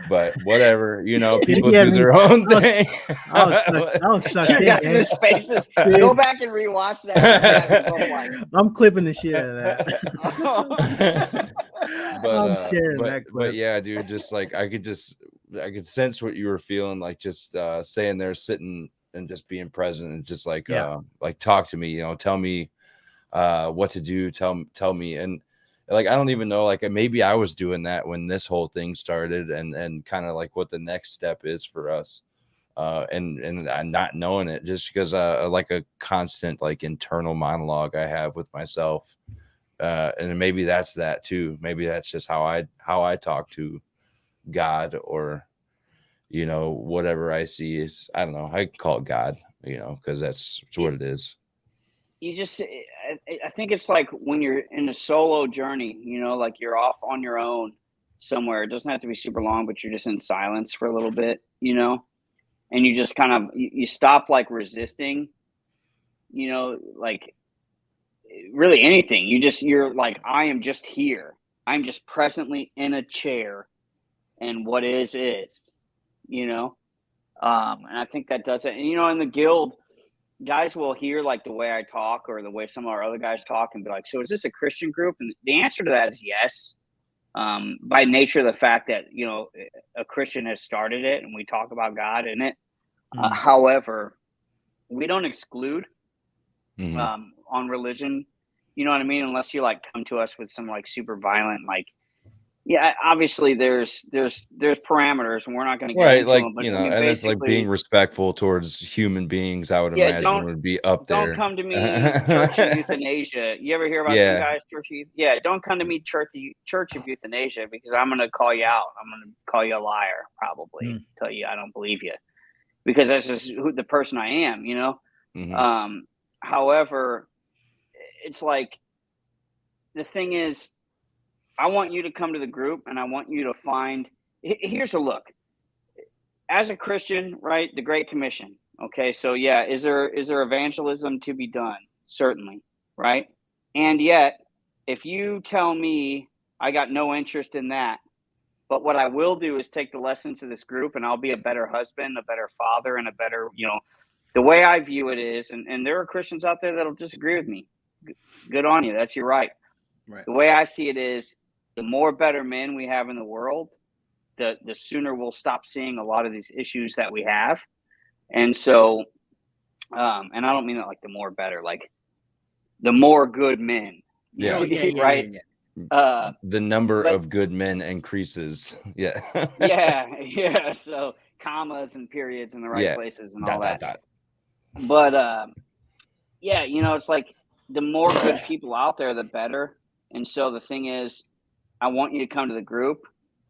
but whatever. People do their own thing. I was stuck in, man. His faces. Go back and rewatch that. I'm clipping the shit out of that. I'm sharing that clip. But yeah, dude, just like I could sense what you were feeling, like just saying there, sitting and just being present, and just like talk to me, tell me what to do, tell me. And like I don't even know, like maybe I was doing that when this whole thing started, and kind of like what the next step is for us, and I'm not knowing it, just because like a constant like internal monologue I have with myself, and maybe that's that too. Maybe that's just how I talk to God, or whatever I see is, I don't know, I call it God, because that's what it is. You just, I think it's like when you're in a solo journey, like you're off on your own somewhere. It doesn't have to be super long, but you're just in silence for a little bit, and you just kind of, you stop like resisting, like really anything. You're like, I am just here. I'm just presently in a chair, and what is, and I think that does it. And, in the guild, guys will hear like the way I talk or the way some of our other guys talk and be like, so is this a Christian group? And the answer to that is yes. By nature of the fact that, a Christian has started it and we talk about God in it. However, we don't exclude on religion, you know what I mean? Unless you like come to us with some like super violent, like, obviously there's parameters, and we're not going to get into like them, but and it's like being respectful towards human beings. I would imagine would be up there. Don't come to me, Church of Euthanasia. You ever hear about you guys, Church of don't come to me, Church of Euthanasia, because I'm going to call you out. I'm going to call you a liar, probably tell you I don't believe you, because that's just the person I am, However, it's like, the thing is, I want you to come to the group, and I want you to find, here's a look. As a Christian, right, the Great Commission. Okay, so is there evangelism to be done? Certainly, right? And yet, if you tell me I got no interest in that, but what I will do is take the lessons of this group, and I'll be a better husband, a better father, and a better, the way I view it is, and there are Christians out there that'll disagree with me. Good on you. That's your right. Right. The way I see it is, the more better men we have in the world, the sooner we'll stop seeing a lot of these issues that we have. And so, and I don't mean that like the more better, like the more good men, Yeah. right? The number but- of good men increases. Yeah. yeah. So commas and periods in the right places and all that. But yeah, it's like the more good people out there, the better. And so the thing is, I want you to come to the group,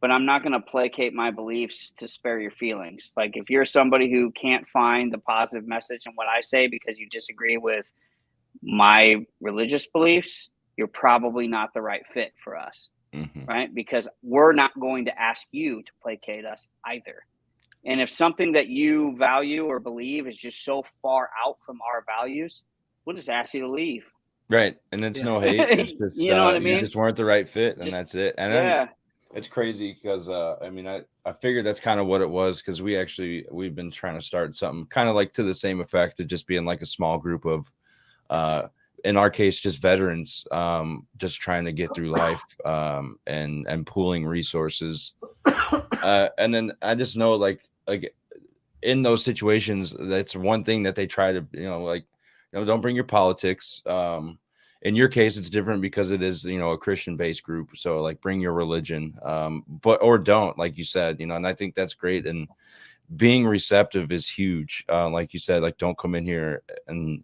but I'm not going to placate my beliefs to spare your feelings. Like if you're somebody who can't find the positive message in what I say because you disagree with my religious beliefs, you're probably not the right fit for us, right? Because we're not going to ask you to placate us either. And if something that you value or believe is just so far out from our values, we'll just ask you to leave. Right. And it's no hate. It's just, you know what I mean? You just weren't the right fit, and that's it. And then it's crazy because, I mean, I figured that's kind of what it was, because we've been trying to start something kind of like to the same effect of just being like a small group of, in our case, just veterans, just trying to get through life, and pooling resources. And then I just know like in those situations, that's one thing that they try to, don't bring your politics. In your case, it's different because it is, a Christian based group. So like bring your religion, or don't, like you said, and I think that's great. And being receptive is huge. Like you said, like don't come in here, and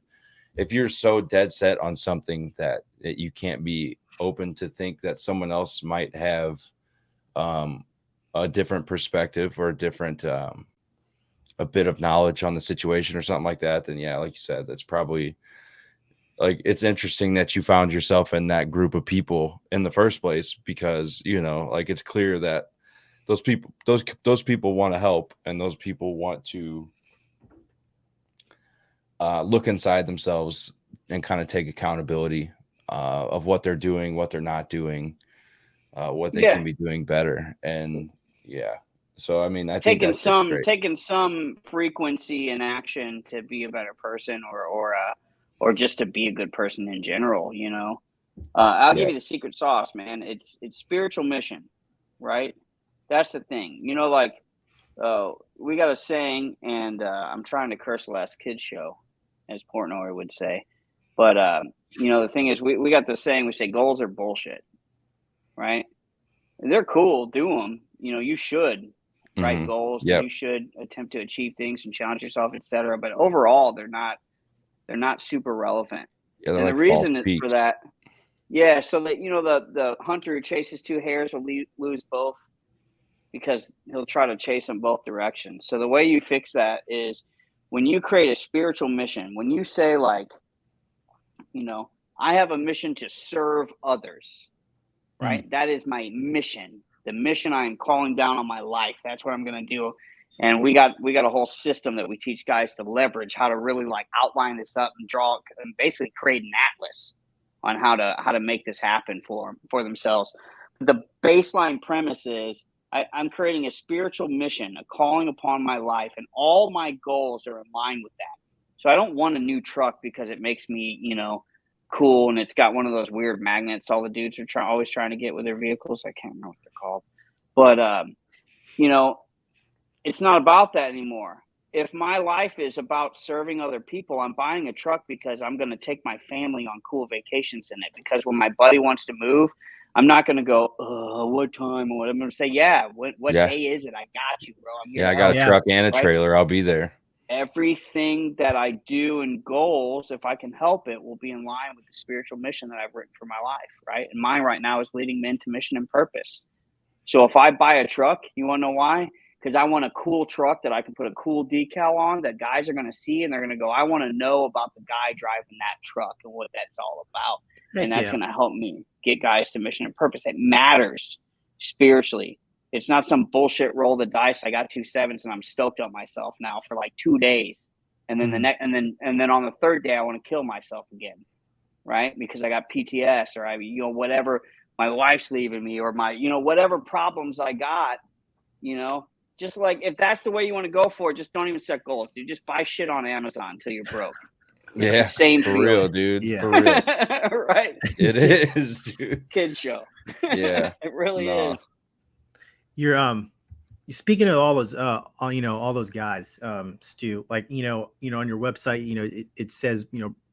if you're so dead set on something that you can't be open to think that someone else might have a different perspective or a different, a bit of knowledge on the situation or something like that, then yeah, like you said, that's probably, like, it's interesting that you found yourself in that group of people in the first place, because like it's clear that those people want to help, and those people want to look inside themselves and kind of take accountability of what they're doing, what they're not doing, what they can be doing better. And so I mean, I think that's taking some frequency and action to be a better person, or just to be a good person in general. I'll give you the secret sauce, man. It's spiritual mission, right? That's the thing. Like we got a saying, and I'm trying to curse less, kids show, as Portnoy would say. But the thing is, we got this saying. We say goals are bullshit, right? And they're cool. Do them. You should write goals. You should attempt to achieve things and challenge yourself, etc. But overall, they're not super relevant. And like the reason for that, so that the hunter who chases two hares will lose both, because he'll try to chase them both directions. So the way you fix that is when you create a spiritual mission. When you say like, I have a mission to serve others, right? That is my mission. The mission I am calling down on my life. That's what I'm going to do. And we got a whole system that we teach guys to leverage, how to really like outline this up and draw and basically create an atlas on how to make this happen for themselves. The baseline premise is I'm creating a spiritual mission, a calling upon my life, and all my goals are in line with that. So I don't want a new truck because it makes me, cool, and it's got one of those weird magnets all the dudes are always trying to get with their vehicles. I can't remember what they're called, but it's not about that anymore. If my life is about serving other people, I'm buying a truck because I'm going to take my family on cool vacations in it. Because when my buddy wants to move, I'm not going to go, what time or what? I'm going to say, what day is it? I got you, bro. I'm here. I got a truck and a trailer. I'll be there. Everything that I do in goals, if I can help it, will be in line with the spiritual mission that I've written for my life, right? And mine right now is leading men to mission and purpose. So if I buy a truck, you want to know why? Because I want a cool truck that I can put a cool decal on that guys are going to see, and they're going to go, I want to know about the guy driving that truck and what that's all about. And that's going to help me get guys to mission and purpose. It matters spiritually. It's not some bullshit roll the dice. I got 2 7s and I'm stoked on myself now for like 2 days. And then and then on the third day, I want to kill myself again. Right. Because I got PTS or whatever, my wife's leaving me, or my, whatever problems I got, just like, if that's the way you want to go for it, just don't even set goals, dude. Just buy shit on Amazon until you're broke. It's Yeah, the same for feeling. real, dude. Yeah. For real. Right? It is, dude. Kid show. Yeah. It really No. is. You're speaking of all those all those guys, Stu, like on your website, it says,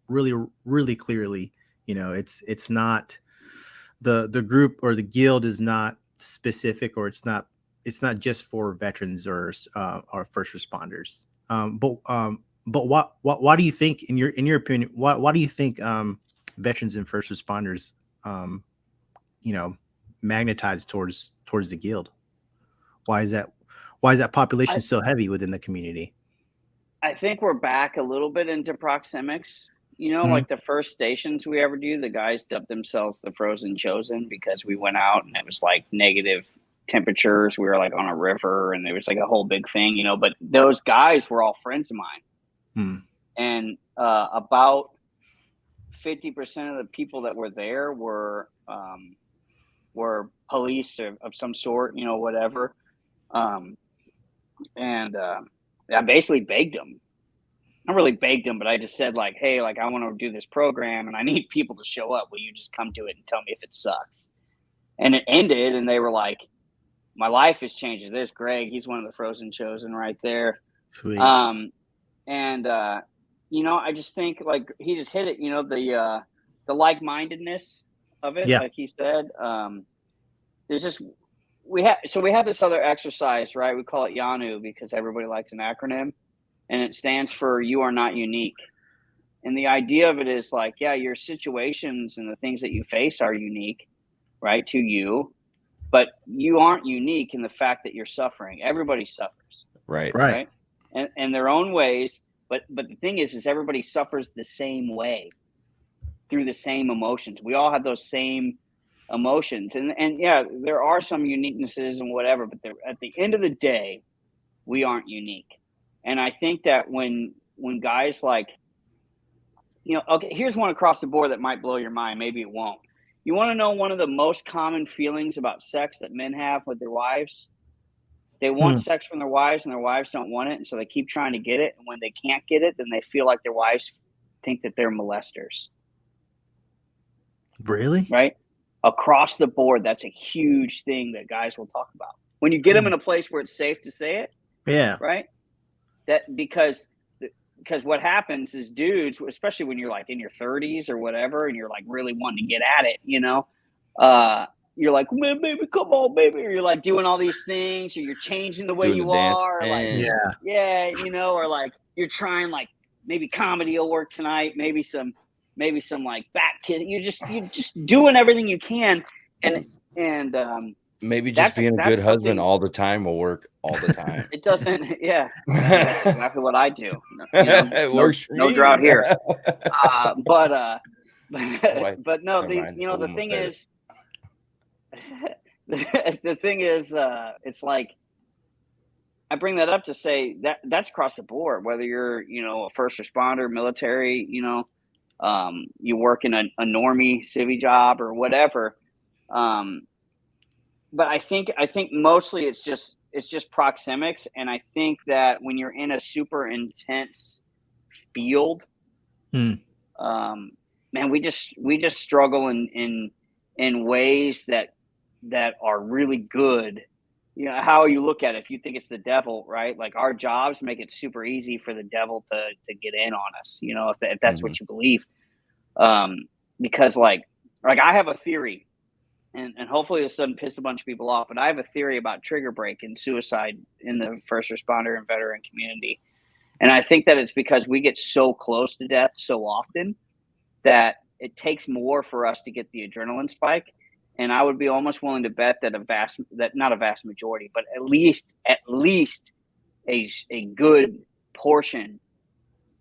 really, really clearly, it's not the group or the guild is not specific, or it's not just for veterans or first responders. But why do you think, in your opinion, why do you think veterans and first responders magnetize towards the guild? Why is that population so heavy within the community? I think we're back a little bit into proxemics. Mhm. Like the first stations we ever do, the guys dubbed themselves the Frozen Chosen because we went out and it was like negative temperatures. We were like on a river and there was like a whole big thing, but those guys were all friends of mine. Hmm. And about 50% of the people that were there were police of some sort, whatever. And I basically begged them. I really begged them, but I just said like, hey, like I want to do this program and I need people to show up. Will you just come to it and tell me if it sucks? And it ended, and they were like, my life has changed. There's Greg. He's one of the Frozen Chosen right there. Sweet. I just think like he just hit it, the like-mindedness of it, Yeah. like he said. There's just we have this other exercise, right? We call it YANU because everybody likes an acronym, and it stands for You Are Not Unique. And the idea of it is like, yeah, your situations and the things that you face are unique, right, to you, but you aren't unique in the fact that you're suffering. Everybody suffers, Right. right? And in their own ways. But the thing is everybody suffers the same way through the same emotions. We all have those same emotions. And yeah, there are some uniquenesses and whatever, but at the end of the day, we aren't unique. And I think that when guys like, okay, here's one across the board that might blow your mind. Maybe it won't. You want to know one of the most common feelings about sex that men have with their wives? They want sex from their wives and their wives don't want it. And so they keep trying to get it. And when they can't get it, then they feel like their wives think that they're molesters. Really? Right? Across the board, that's a huge thing that guys will talk about. When you get them in a place where it's safe to say it. Yeah. Right? That because what happens is dudes, especially when you're like in your 30s or whatever, and you're like really wanting to get at it, you're like, man, baby, come on, baby. Or you're like doing all these things, or you're changing the way Doing you the dance. are. Like, Yeah. or like you're trying like maybe comedy will work tonight, maybe some like back kiss. You're just doing everything you can. And maybe just being a good husband all the time will work all the time. It doesn't. Yeah. That's exactly what I do. It works for no me. drought here. But no, the thing is, the thing is, it's like, I bring that up to say that's across the board, whether you're, a first responder, military, you work in a normie civvy job or whatever. But I think mostly it's just proxemics. And I think that when you're in a super intense field, man, we just struggle in ways that are really good. How you look at it, if you think it's the devil, right? Like our jobs make it super easy for the devil to get in on us, if that's what you believe. Because like I have a theory, and hopefully this doesn't piss a bunch of people off, but I have a theory about trigger break and suicide in the first responder and veteran community. And I think that it's because we get so close to death so often that it takes more for us to get the adrenaline spike. And I would be almost willing to bet that not a vast majority, but at least a good portion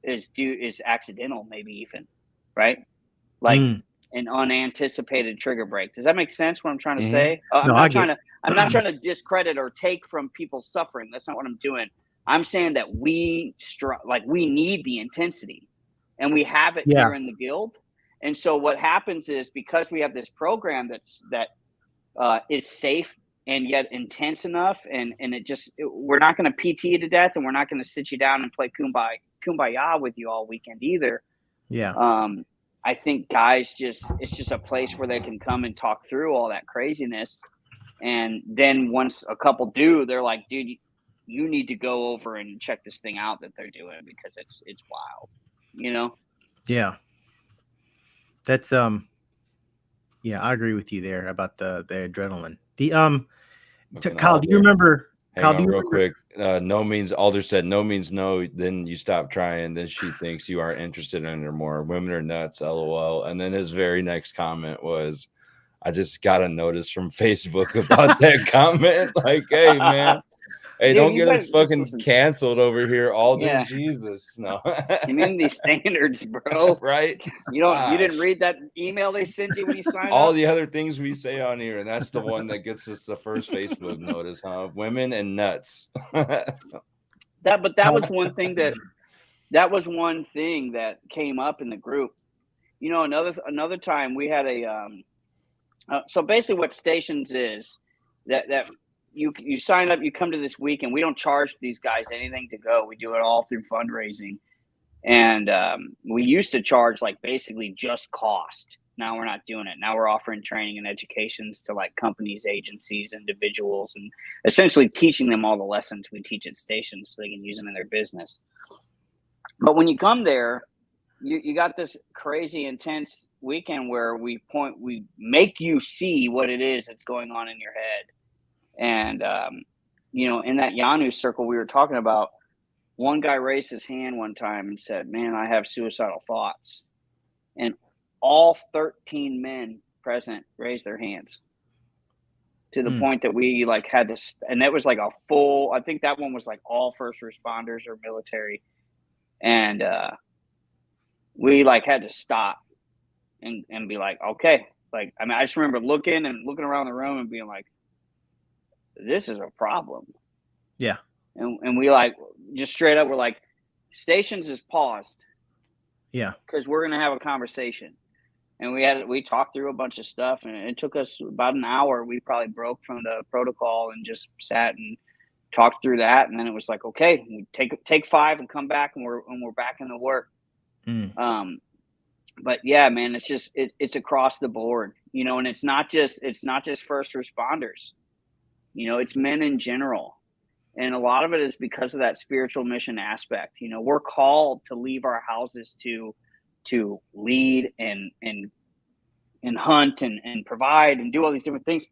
is accidental, maybe even, right? Like an unanticipated trigger break. Does that make sense? What I'm trying to say? I'm not trying to discredit or take from people's suffering. That's not what I'm doing. I'm saying that we need the intensity, and we have it here in the guild. And so what happens is, because we have this program that is safe and yet intense enough, and we're not going to PT you to death, and we're not going to sit you down and play kumbaya with you all weekend either. Yeah. I think guys it's just a place where they can come and talk through all that craziness. And then once a couple do, they're like, dude, you need to go over and check this thing out that they're doing because it's wild, you know? Yeah. That's yeah, I agree with you there about the adrenaline. The Kyle, do you remember Hang on real quick. No means Alder said no means no, then you stop trying, then she thinks you aren't interested in her more. Women are nuts, LOL. And then his very next comment was, I just got a notice from Facebook about that comment. Like, hey man, hey, Dude, don't you get us better just fucking listen. canceled over here, Alder. Yeah. Jesus. No. Community standards, bro. Right? You didn't read that email they send you when you sign all up? the other things we say on here, and that's the one that gets us the first Facebook notice, huh? Women and nuts. But that was one thing that came up in the group. You know, another time we had a so basically what Stations is that you sign up, you come to this week, and we don't charge these guys anything to go. We do it all through fundraising. And we used to charge like basically just cost. Now we're not doing it. Now we're offering training and educations to like companies, agencies, individuals, and essentially teaching them all the lessons we teach at Stations so they can use them in their business. But when you come there, you got this crazy intense weekend where we make you see what it is that's going on in your head. And you know, in that Yanu circle we were talking about, one guy raised his hand one time and said, man, I have suicidal thoughts. And all 13 men present raised their hands to the point that we like had to, and that was like a full, I think that one was like all first responders or military. And we like had to stop and be like, okay. Like, I mean, I just remember looking around the room and being like, this is a problem. Yeah. And we like, just straight up, we're like, Stations is paused. Yeah. Because we're going to have a conversation. And we talked through a bunch of stuff, and it took us about an hour. We probably broke from the protocol and just sat and talked through that. And then it was like, okay, we take 5 and come back, and we're back in the work. But yeah, man, it's just, it's across the board, you know, and it's not just first responders, you know, it's men in general. And a lot of it is because of that spiritual mission aspect. You know, we're called to leave our houses to lead and hunt and provide and do all these different things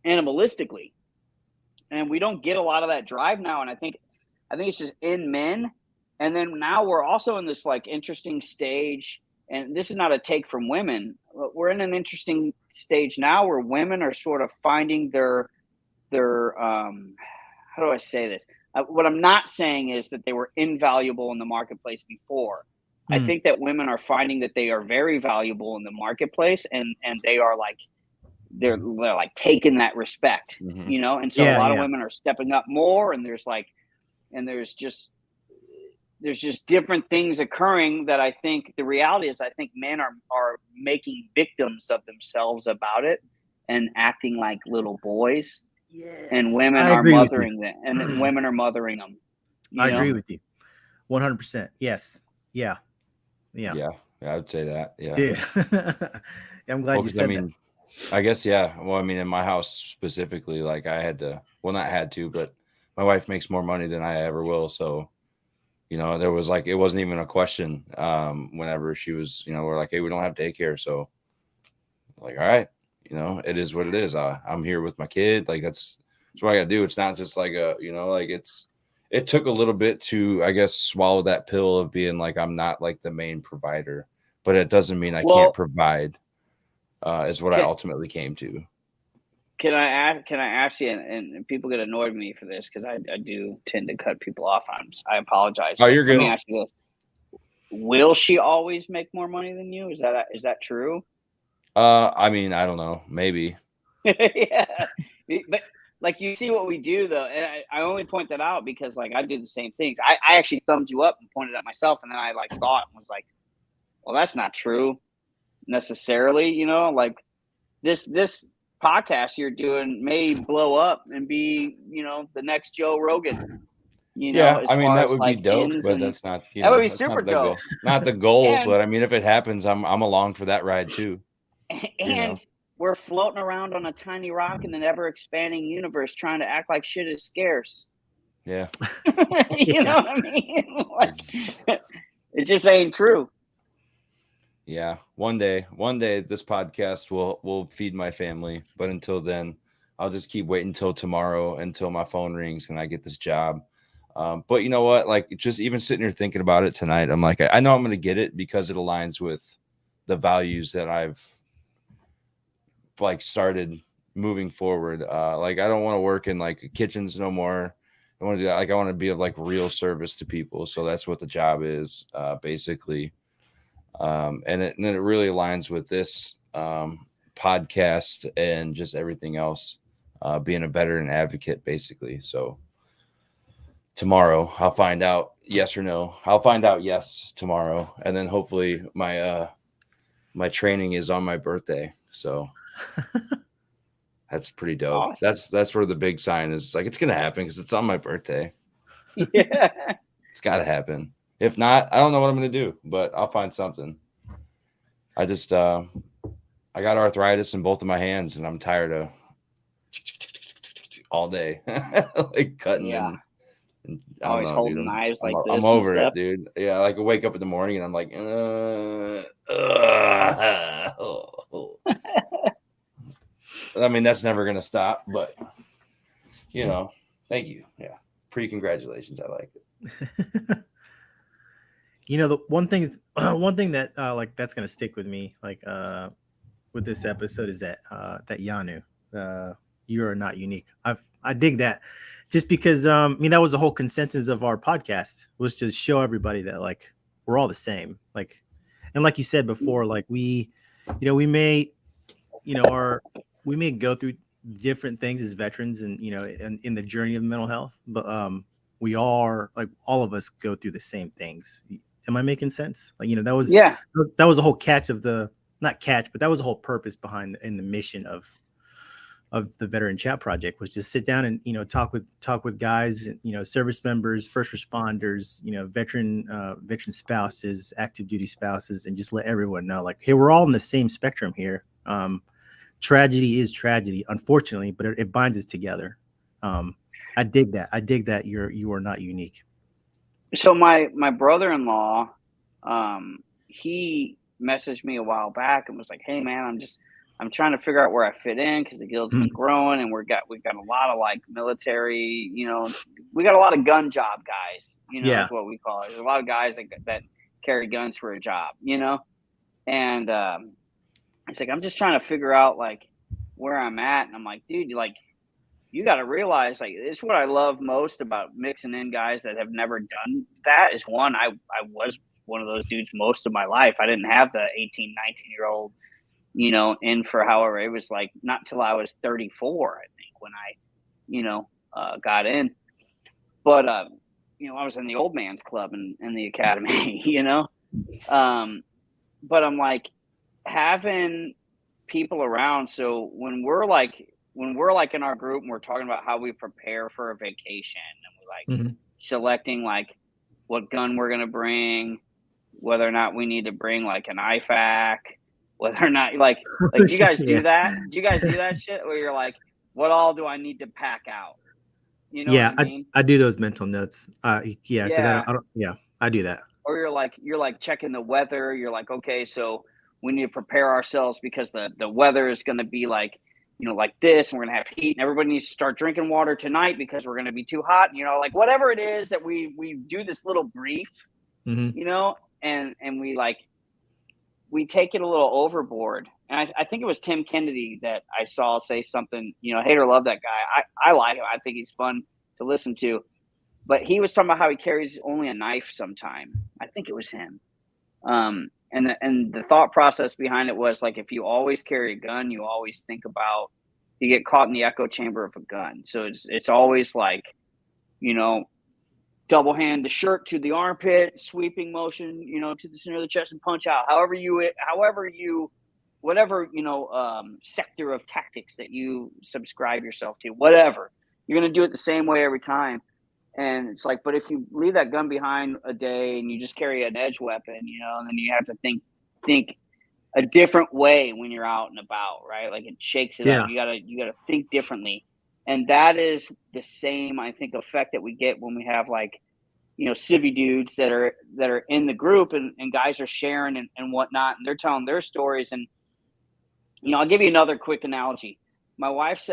animalistically. And we don't get a lot of that drive now. And I think it's just in men. And then now we're also in this like interesting stage. And this is not a take from women. We're in an interesting stage now where women are sort of finding their how do I say this? What I'm not saying is that they were invaluable in the marketplace before. I think that women are finding that they are very valuable in the marketplace, and they are like, they're like taking that respect, you know? And so a lot of women are stepping up more, and there's just different things occurring that I think the reality is I think men are making victims of themselves about it and acting like little boys. Yes. And women are mothering them, and women are mothering them. I agree with you 100%. Yes. Yeah. I would say that. Yeah. Dude. I'm glad you said that. I guess, yeah. Well, I mean, in my house specifically, like I had to, well, not had to, but my wife makes more money than I ever will. So, you know, there was like, it wasn't even a question whenever she was, you know, we're like, hey, we don't have daycare. So like, all right, you know, it is what it is. I'm here with my kid. Like that's what I got to do. It's not just like a, you know, like it took a little bit to, I guess, swallow that pill of being like, I'm not like the main provider, but it doesn't mean I can't provide, is what I ultimately came to. Can I ask you, and people get annoyed with me for this because I do tend to cut people off. I apologize. Oh, you're good. Let me ask you this: will she always make more money than you? Is that true? I mean, I don't know, maybe. Yeah, but like you see what we do though, and I only point that out because like I do the same things. I actually thumbed you up and pointed at myself, and then I like thought and was like, well, that's not true necessarily. You know, like this podcast you're doing may blow up and be, you know, the next Joe Rogan. You know, Yeah, as I mean far that as would be like dope, ins but and that's not, that would be that's super not dope. not the goal. And But I mean, if it happens, I'm along for that ride too. You know, and we're floating around on a tiny rock in an ever expanding universe, trying to act like shit is scarce. yeah. You know what I mean? Like, it just ain't true. Yeah, one day this podcast will feed my family, but until then, I'll just keep waiting until tomorrow until my phone rings and I get this job. But you know what? Like, just even sitting here thinking about it tonight, I'm like, I know I'm going to get it because it aligns with the values that I've like started moving forward. Like, I don't want to work in like kitchens no more. I want to do that. Like, I want to be of like real service to people. So that's what the job is, basically. And then it really aligns with this podcast and just everything else, being a veteran advocate, basically. So tomorrow I'll find out yes or no. I'll find out yes tomorrow, and then hopefully my training is on my birthday. So that's pretty dope. Awesome. That's where the big sign is. It's like, it's gonna happen because it's on my birthday. Yeah. It's got to happen. If not, I don't know what I'm gonna do, but I'll find something. I just I got arthritis in both of my hands, and I'm tired of all day, like cutting Yeah. and I don't Always know, holding dude. knives I'm, like I'm this and over it, stuff. dude. Yeah, like I wake up in the morning and I'm like, I mean, that's never gonna stop, but you know, thank you. Yeah, congratulations. I like it. You know, the one thing one thing that like that's gonna stick with me, like with this episode is that that Yanu, you are not unique. I dig that, just because I mean that was the whole consensus of our podcast, was to show everybody that like we're all the same. Like, and like you said before, like we may, we may go through different things as veterans, and in the journey of mental health, but we are like, all of us go through the same things. Am I making sense? Like, Yeah. that was the whole catch of the, not catch, but that was the whole purpose behind in the mission of the Veteran Chat Project, was just sit down and talk with guys, service members, first responders, veteran spouses, active duty spouses, and just let everyone know, like, hey, we're all in the same spectrum here. Tragedy is tragedy, unfortunately, but it binds us together. I dig that. I dig that you are not unique. So my brother-in-law, he messaged me a while back and was like, "Hey man, I'm trying to figure out where I fit in, because the guild's been growing, and we've got a lot of like military, we got a lot of gun job guys, Yeah. is what we call it. There's a lot of guys that carry guns for a job, and it's like, I'm just trying to figure out like where I'm at, and I'm like, dude, like, you got to realize, like, it's what I love most about mixing in guys that have never done that. Is one, I was one of those dudes most of my life. I didn't have the 18, 19-year-old, in for however. It was like not till I was 34, I think, when I, got in. But, I was in the old man's club in the academy, but I'm like, having people around. So when we're like in our group and we're talking about how we prepare for a vacation, and we like selecting like what gun we're going to bring, whether or not we need to bring like an IFAC, whether or not like you guys do that. Do you guys do that shit where you're like, what all do I need to pack out? You know what I mean? I do those mental notes. Yeah, because Yeah. I don't. Yeah, I do that. Or you're like checking the weather. You're like, okay, so we need to prepare ourselves because the weather is going to be like, like this, and we're going to have heat, and everybody needs to start drinking water tonight because we're going to be too hot. Like whatever it is that we do this little brief, and we take it a little overboard. And I think it was Tim Kennedy that I saw say something, hate or love that guy. I like him. I think he's fun to listen to. But he was talking about how he carries only a knife sometime. I think it was him. And the thought process behind it was like, if you always carry a gun, you always think about, you get caught in the echo chamber of a gun. So it's always like, double hand the shirt to the armpit, sweeping motion, to the center of the chest and punch out. Whatever, sector of tactics that you subscribe yourself to, whatever, you're going to do it the same way every time. And it's like, but if you leave that gun behind a day and you just carry an edge weapon, you know, and then you have to think a different way when you're out and about, right? Like it shakes it Yeah. up. You gotta think differently. And that is the same, I think, effect that we get when we have like, you know, civvy dudes that are in the group and guys are sharing and whatnot, and they're telling their stories. And, you know, I'll give you another quick analogy. My wife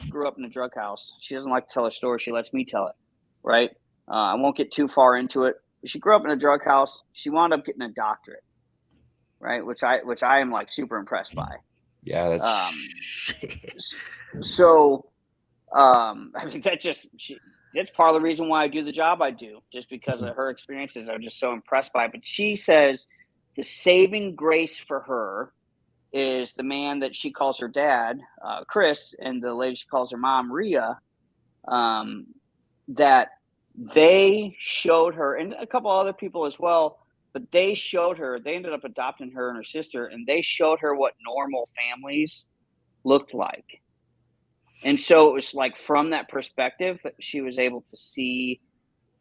grew up in a drug house. She doesn't like to tell her story. She lets me tell it, right? I won't get too far into it. She grew up in a drug house. She wound up getting a doctorate, right? Which I am like super impressed by. Yeah, that's I mean, that's part of the reason why I do the job I do, just because of her experiences. I'm just so impressed by it. But she says the saving grace for her is the man that she calls her dad, Chris, and the lady she calls her mom, Rhea, that they showed her, and a couple other people as well, but they ended up adopting her and her sister, and they showed her what normal families looked like. And so it was like from that perspective, she was able to see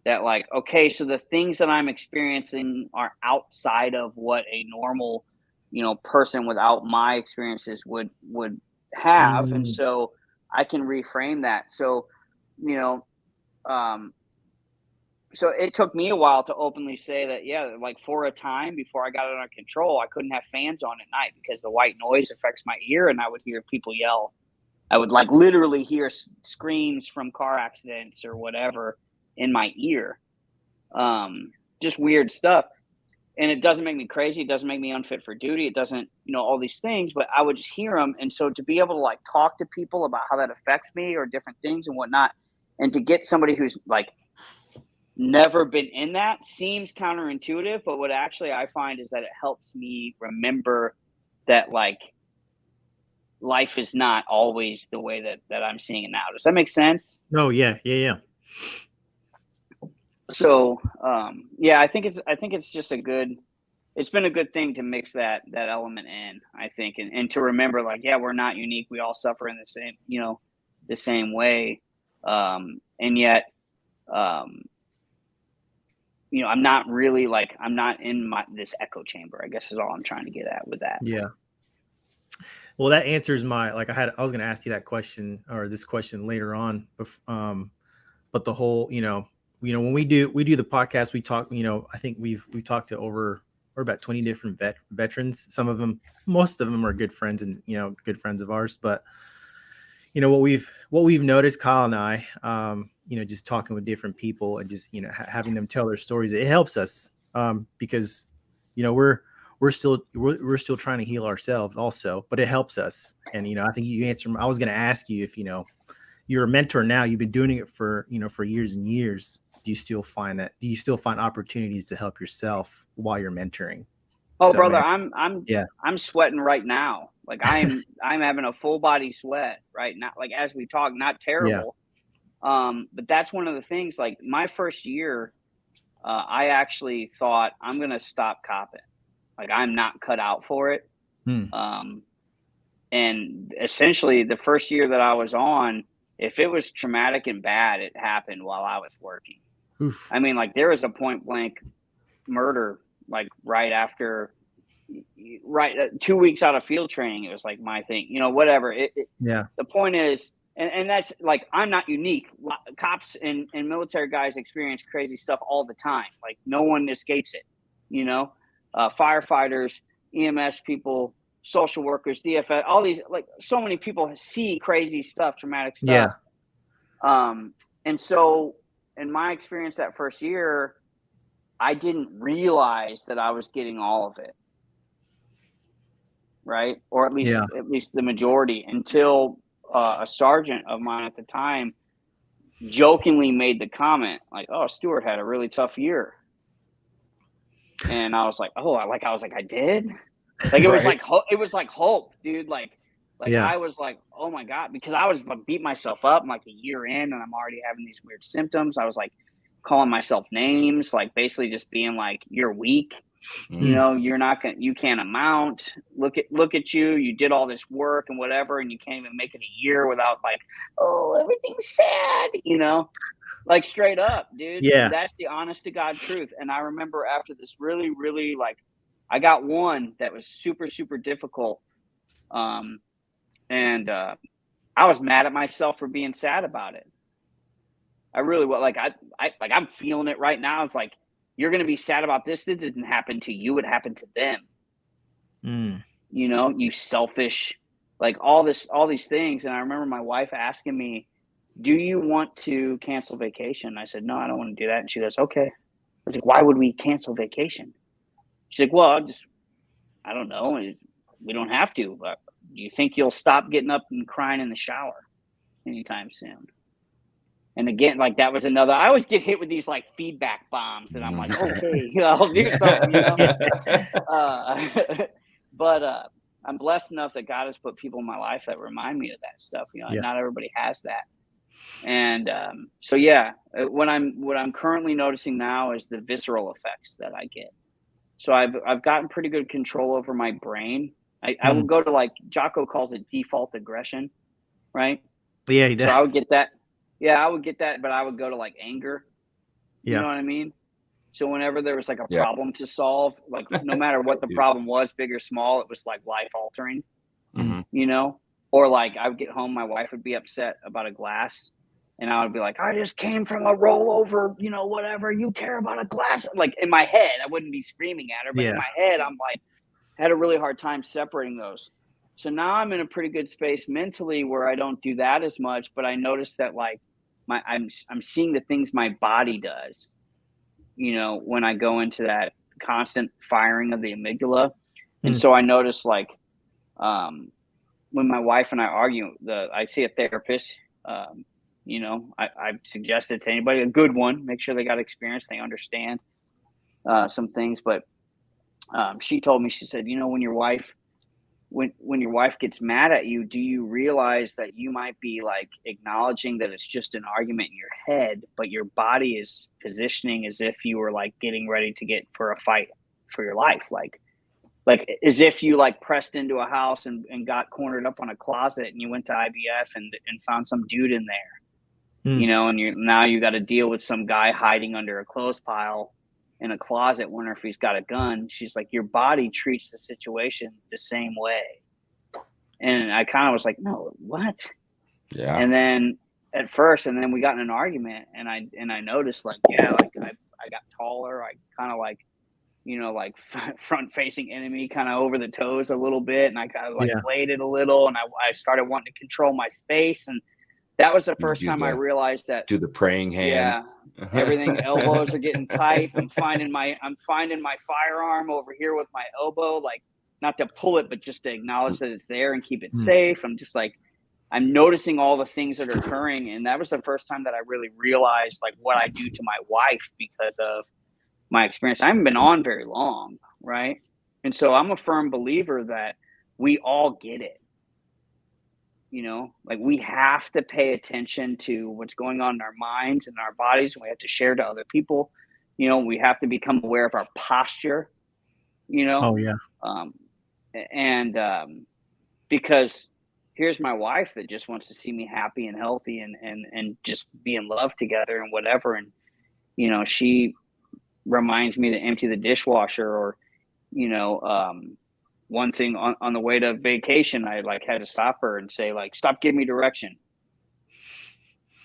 that, like, okay, so the things that I'm experiencing are outside of what a normal, you know, person without my experiences would have. And so I can reframe that. So, you know, so it took me a while to openly say that, yeah, like for a time before I got it under control, I couldn't have fans on at night because the white noise affects my ear, and I would hear people yell. I would like literally hear screams from car accidents or whatever in my ear. Just weird stuff. And it doesn't make me crazy. It doesn't make me unfit for duty. It doesn't, you know, all these things, but I would just hear them. And so to be able to like talk to people about how that affects me or different things and whatnot, and to get somebody who's like never been in that seems counterintuitive. But what actually I find is that it helps me remember that like life is not always the way that I'm seeing it now. Does that make sense? Oh yeah. So, yeah, I think it's just it's been a good thing to mix that element in, I think, and to remember like, yeah, we're not unique. We all suffer in the same, you know, the same way. And yet, you know, I'm not in this echo chamber, I guess is all I'm trying to get at with that. Yeah. Well, that answers my, like I was going to ask you that question or this question later on. But the whole, you know, when we do the podcast, we talk, you know, I think we've talked to over about 20 different veterans. Most of them are good friends and, you know, good friends of ours. But, you know, what we've noticed, Kyle and I, you know, just talking with different people and just, you know, having them tell their stories, it helps us because, you know, we're still trying to heal ourselves also, but it helps us. And, you know, I think you answered, I was going to ask you if, you know, you're a mentor now, you've been doing it for, you know, for years and years. Do you still find opportunities to help yourself while you're mentoring? Oh, so, brother, man, I'm sweating right now. Like I'm having a full body sweat right now. Like as we talk, not terrible. Yeah. But that's one of the things, like my first year, I actually thought I'm going to stop copping. Like I'm not cut out for it. And essentially the first year that I was on, if it was traumatic and bad, it happened while I was working. Oof. I mean, like there was a point blank murder, like right 2 weeks out of field training. It was like my thing, you know, whatever. Yeah. The point is, and that's like, I'm not unique. Cops and military guys experience crazy stuff all the time. Like no one escapes it, you know, firefighters, EMS people, social workers, DFS, all these, like so many people see crazy stuff, traumatic stuff. Yeah. And so in my experience that first year, I didn't realize that I was getting all of it. Right. Or at least the majority until a sergeant of mine at the time jokingly made the comment like, "Oh, Stewart had a really tough year." And I was like, "Oh, I did?" Like it was it was like hope, dude. Like yeah. I was like, oh my God, because I was beat myself up. I'm like a year in and I'm already having these weird symptoms. I was like calling myself names, like basically just being like, you're weak. You know, you can't amount. Look at you. You did all this work and whatever, and you can't even make it a year without like, oh, everything's sad, you know, like straight up, dude. Yeah. That's the honest to God truth. And I remember after this really, really like, I got one that was super, super difficult. And I was mad at myself for being sad about it. I really was like, I'm feeling it right now. It's like, you're going to be sad about this. This didn't happen to you. It happened to them. You know, you selfish, like all these things. And I remember my wife asking me, do you want to cancel vacation? I said, no, I don't want to do that. And she goes, okay. I was like, why would we cancel vacation? She's like, well, I don't know. We don't have to, but do you think you'll stop getting up and crying in the shower anytime soon? And again, like that was another, I always get hit with these like feedback bombs and I'm like, okay, I'll do something, you know? But I'm blessed enough that God has put people in my life that remind me of that stuff. You know, not everybody has that. And so, yeah, what I'm currently noticing now is the visceral effects that I get. So I've gotten pretty good control over my brain. I will go to like Jocko calls it default aggression, right? Yeah, he does. So I would get that. Yeah, I would get that, but I would go to like anger. You know what I mean? So whenever there was like a problem to solve, like no matter what the problem was, big or small, it was like life altering, you know? Or like I would get home, my wife would be upset about a glass and I would be like, I just came from a rollover, you know, whatever, you care about a glass. Like in my head, I wouldn't be screaming at her, but in my head, I'm like, had a really hard time separating those. So now I'm in a pretty good space mentally where I don't do that as much, but I notice that like I'm seeing the things my body does, you know, when I go into that constant firing of the amygdala. And so I notice like when my wife and I argue, I see a therapist, you know, I suggested to anybody a good one, make sure they got experience, they understand some things. But she told me, she said, you know, when your wife gets mad at you, do you realize that you might be like acknowledging that it's just an argument in your head, but your body is positioning as if you were like getting ready to get for a fight for your life. Like as if you like pressed into a house and got cornered up on a closet and you went to IBF and found some dude in there, you know, and now you got to deal with some guy hiding under a clothes pile in a closet, wondering if he's got a gun. She's like, your body treats the situation the same way. And I kind of was like, no, what? Yeah. And then at first, and then we got in an argument and I noticed like, yeah, like I got taller. I kind of like, you know, like front facing enemy kind of over the toes a little bit. And I kind of like played it a little and I started wanting to control my space. And that was the first time I realized that. Do the praying hands. Yeah, everything. Elbows are getting tight. I'm finding my firearm over here with my elbow, like not to pull it, but just to acknowledge that it's there and keep it safe. I'm just like, I'm noticing all the things that are occurring, and that was the first time that I really realized like what I do to my wife because of my experience. I haven't been on very long, right? And so I'm a firm believer that we all get it. You know, like we have to pay attention to what's going on in our minds and our bodies, and we have to share to other people. You know, we have to become aware of our posture, you know? Oh, yeah. Because here's my wife that just wants to see me happy and healthy and just be in love together and whatever. And, you know, she reminds me to empty the dishwasher or, you know, one thing on the way to vacation, I like had to stop her and say like, stop giving me direction.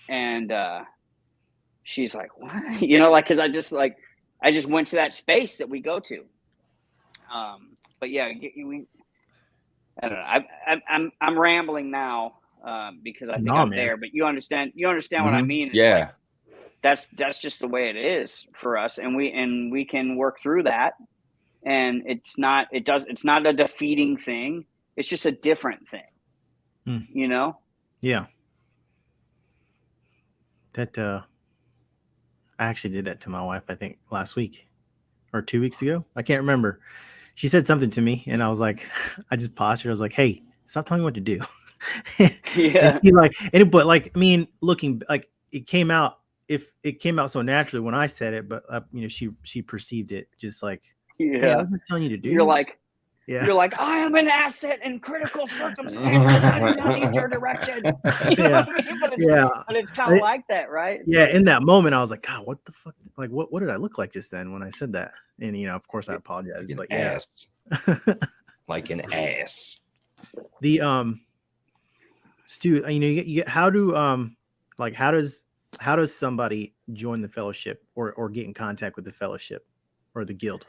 And she's like, what? You know, like, cause I just went to that space that we go to. But yeah, I don't know. I'm rambling now because I think I'm there, but you understand what I mean? It's yeah. Like, that's just the way it is for us. And we can work through that. And it's not a defeating thing. It's just a different thing, you know? Yeah. That, I actually did that to my wife, I think last week or 2 weeks ago. I can't remember. She said something to me and I was like, I just paused her. I was like, hey, stop telling me what to do. Yeah. But like, I mean, looking like it came out so naturally when I said it, but you know, she perceived it just like, Hey, I was just telling you to do. You're like, yeah. You're like, I am an asset in critical circumstances. I do not need your direction. You know what I mean? But it's kind of like that, right? It's like, in that moment, I was like, God, what the fuck? Like, what did I look like just then when I said that? And of course, I apologize. Like but ass. Like an ass. The Stu, you get how does somebody join the fellowship or get in contact with the fellowship or the guild?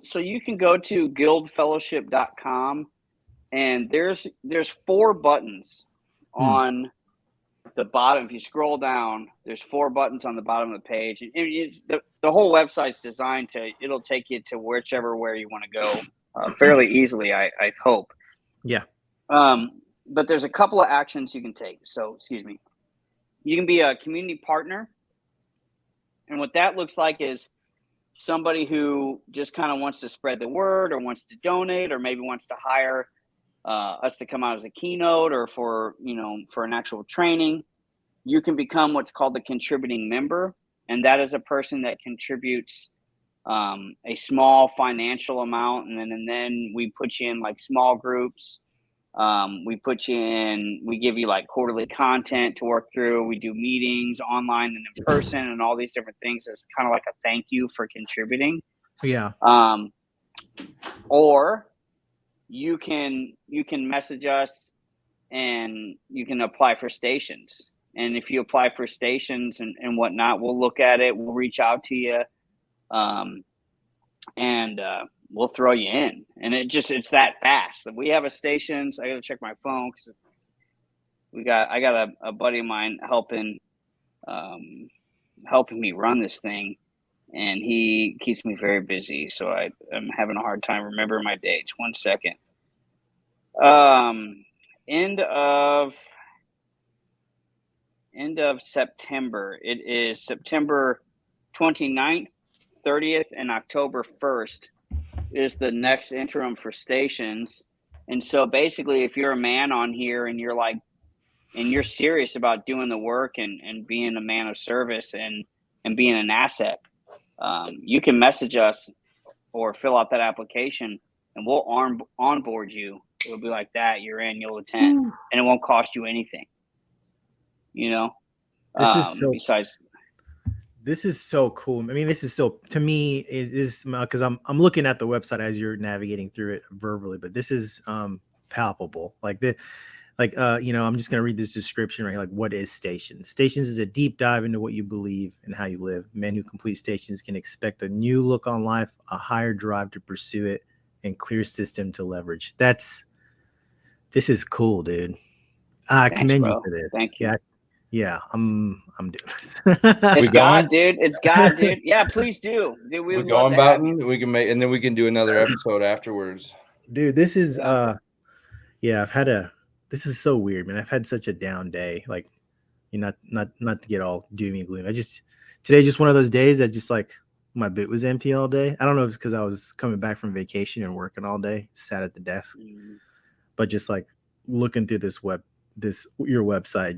So you can go to guildfellowship.com and there's 4 buttons on the bottom. If you scroll down, there's 4 buttons on the bottom of the page. And it's the whole website's designed it'll take you to where you want to go fairly easily, I hope. Yeah. But there's a couple of actions you can take. So, you can be a community partner. And what that looks like is somebody who just kind of wants to spread the word or wants to donate or maybe wants to hire us to come out as a keynote or for an actual training. You can become what's called the contributing member. And that is a person that contributes a small financial amount. And then we put you in like small groups. We give you like quarterly content to work through. We do meetings online and in person and all these different things. It's kind of like a thank you for contributing. Yeah. Or you can message us and you can apply for stations. And if you apply for stations and whatnot, we'll look at it. We'll reach out to you. And we'll throw you in, and it's that fast. We have a stations. I got to check my phone because I got a buddy of mine helping me run this thing, and he keeps me very busy. So I'm having a hard time remembering my dates. 1 second. End of September. It is September 29th. 30th and October 1st is the next interim for stations. And so basically, if you're a man on here and you're serious about doing the work and being a man of service and being an asset, you can message us or fill out that application and we'll onboard you. It'll be like that. You're in, you'll attend, and it won't cost you anything. This is so cool. I mean, this is so, to me, is because I'm looking at the website as you're navigating through it verbally, but this is palpable. I'm just gonna read this description right. Like, what is Stations? Stations is a deep dive into what you believe and how you live. Men who complete Stations can expect a new look on life, a higher drive to pursue it, and clear system to leverage. This is cool, dude. I commend you for this. Thank you. Yeah, I'm doing this. It's God, dude. It's God, dude. Yeah, please do. Dude, we're going about it. We can and then we can do another episode afterwards. Dude, this is this is so weird, man. I've had such a down day. Like, not to get all doomy and gloomy. Today's just one of those days that just like my boot was empty all day. I don't know if it's because I was coming back from vacation and working all day, sat at the desk, but just like looking through your website,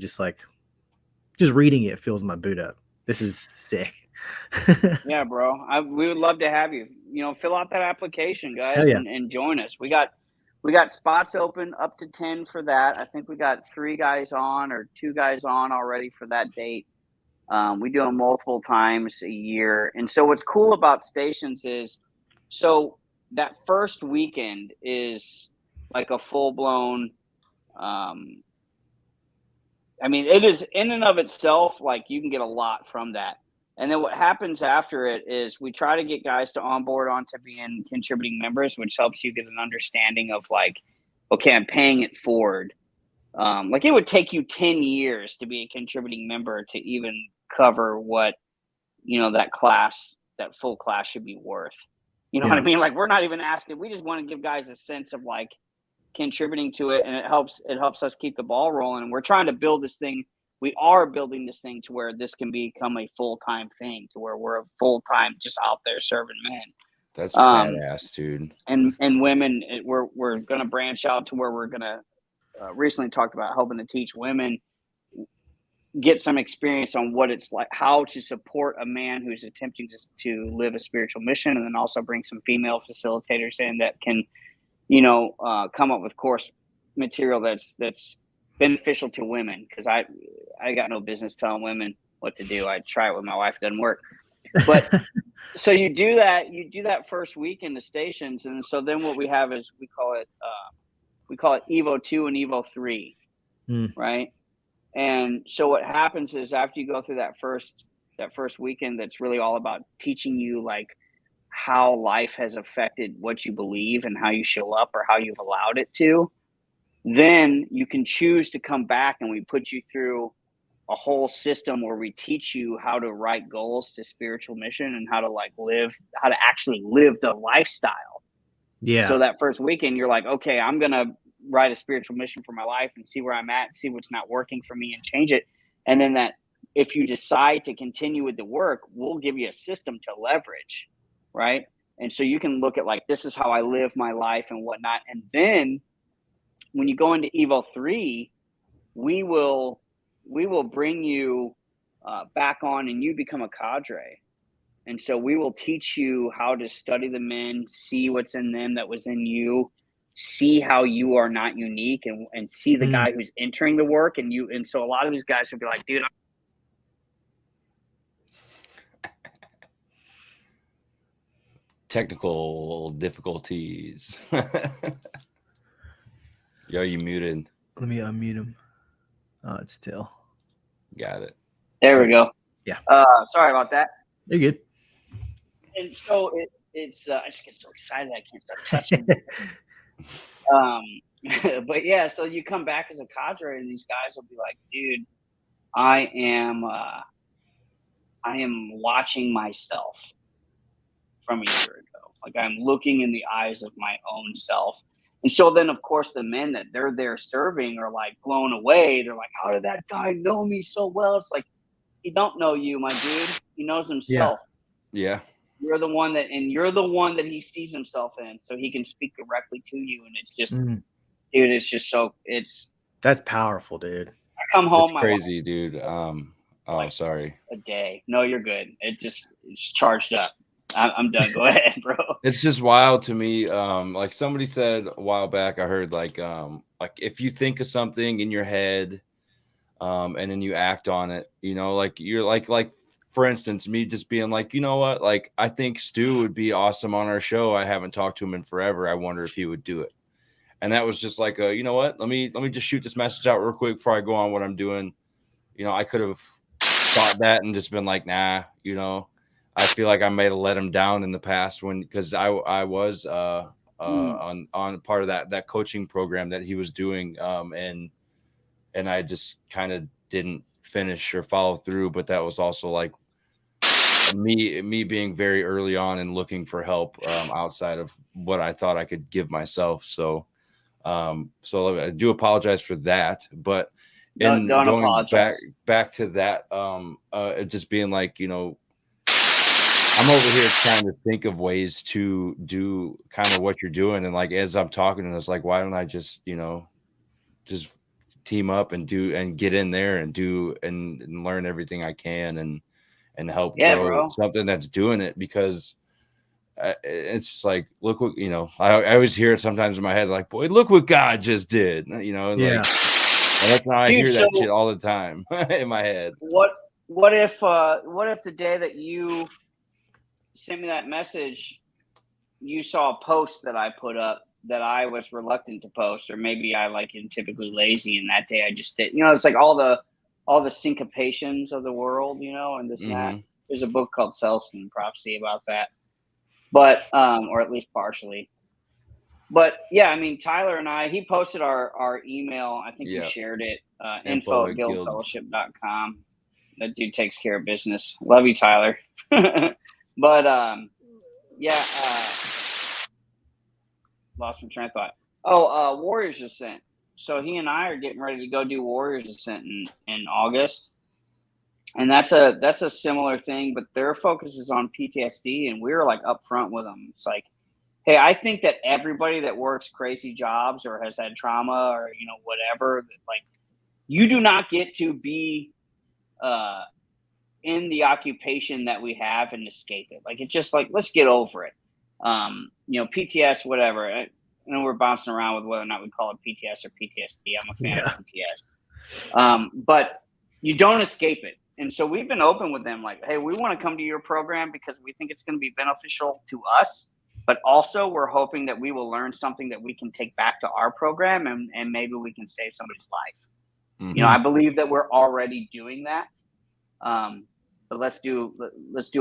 just reading it fills my boot up. This is sick. Yeah, bro. We would love to have you. Fill out that application, guys, and join us. We got spots open up to 10 for that. I think we got 3 guys on or 2 guys on already for that date. We do them multiple times a year. And so what's cool about Stations is, so that first weekend is like a full-blown it is in and of itself, like you can get a lot from that. And then what happens after it is we try to get guys to onboard onto being contributing members, which helps you get an understanding of like, okay, I'm paying it forward. It would take you 10 years to be a contributing member to even cover what, that full class should be worth. You know what I mean? Like, we're not even asking, we just want to give guys a sense of like contributing to it, and it helps us keep the ball rolling. And we're trying to build this thing. We are building this thing to where this can become a full-time thing, to where we're a full-time just out there serving men. That's badass, dude. And women, we're going to branch out to where we're going to recently talked about helping to teach women get some experience on what it's like, how to support a man who's attempting to live a spiritual mission, and then also bring some female facilitators in that can, come up with course material that's beneficial to women. Because I got no business telling women what to do. I try it with my wife, it doesn't work. But so you do that first week in the stations, and so then what we have is we call it Evo 2 and Evo 3, right? And so what happens is after you go through that first weekend, that's really all about teaching you like how life has affected what you believe and how you show up or how you've allowed it to. Then you can choose to come back, and we put you through a whole system where we teach you how to write goals to spiritual mission and how to actually live the lifestyle. Yeah. So that first weekend, you're like, okay, I'm going to write a spiritual mission for my life and see where I'm at, see what's not working for me and change it. And then that if you decide to continue with the work, we'll give you a system to leverage, right? And so you can look at like, this is how I live my life and whatnot. And then when you go into Evo 3, we will bring you back on, and you become a cadre. And so we will teach you how to study the men, see what's in them that was in you, see how you are not unique, and see the guy who's entering the work. And so a lot of these guys will be like, dude, technical difficulties. Yo, you muted. Let me unmute him. Oh, it's still. Got it. there we go. Yeah. Sorry about that. You're good. And so it's I just get so excited I can't stop touching. But yeah, so you come back as a cadre, and these guys will be like, dude, I am watching myself from a year ago. Like, I'm looking in the eyes of my own self. And so then, of course, the men that they're there serving are like blown away. They're like, how did that guy know me so well? It's like, he don't know you, my dude. He knows himself. Yeah. You're the one that he sees himself in, so he can speak directly to you. And it's just, dude, it's just That's powerful, dude. I come home. It's crazy, dude. Sorry. A day. No, you're good. It's charged up. I'm done. Go ahead, bro. It's just wild to me. Like somebody said a while back, I heard like if you think of something in your head, and then you act on it, like you're like for instance, me just being like, you know what, like I think Stu would be awesome on our show. I haven't talked to him in forever. I wonder if he would do it. And that was just like, you know what, let me just shoot this message out real quick before I go on what I'm doing. I could have thought that and just been like, nah, I feel like I may have let him down in the past because I was on part of that coaching program that he was doing, and I just kind of didn't finish or follow through. But that was also like me being very early on and looking for help outside of what I thought I could give myself. So I do apologize for that, but Don't going apologize. back to that, just being like, I'm over here trying to think of ways to do kind of what you're doing. And like, as I'm talking, and it's like, why don't I just, just team up and get in there and do and learn everything I can and help grow something that's doing it, because it's just like, look what, I always hear it sometimes in my head, like, boy, look what God just did, and that's how I hear that shit all the time in my head. What if the day that you sent me that message, you saw a post that I put up that I was reluctant to post, or maybe I am typically lazy, and that day I just did. It's like all the syncopations of the world, and this and that. There's a book called Celestine Prophecy about that, but or at least partially. But yeah, I mean, Tyler and I, he posted our email. I think you shared it, info@guildfellowship.com. That dude takes care of business. Love you, Tyler. But lost my train of thought. Warriors Ascent. So he and I are getting ready to go do Warriors Ascent in August, and that's a similar thing, but their focus is on PTSD, and we were like upfront with them. It's like, hey, I think that everybody that works crazy jobs or has had trauma or whatever, like, you do not get to be in the occupation that we have and escape it. Like, it's just like, let's get over it. PTS, whatever. I know we're bouncing around with whether or not we call it PTS or PTSD. I'm a fan of PTS. But you don't escape it. And so we've been open with them, like, hey, we want to come to your program because we think it's going to be beneficial to us. But also we're hoping that we will learn something that we can take back to our program, and maybe we can save somebody's life. Mhm. You know, I believe that we're already doing that. But let's do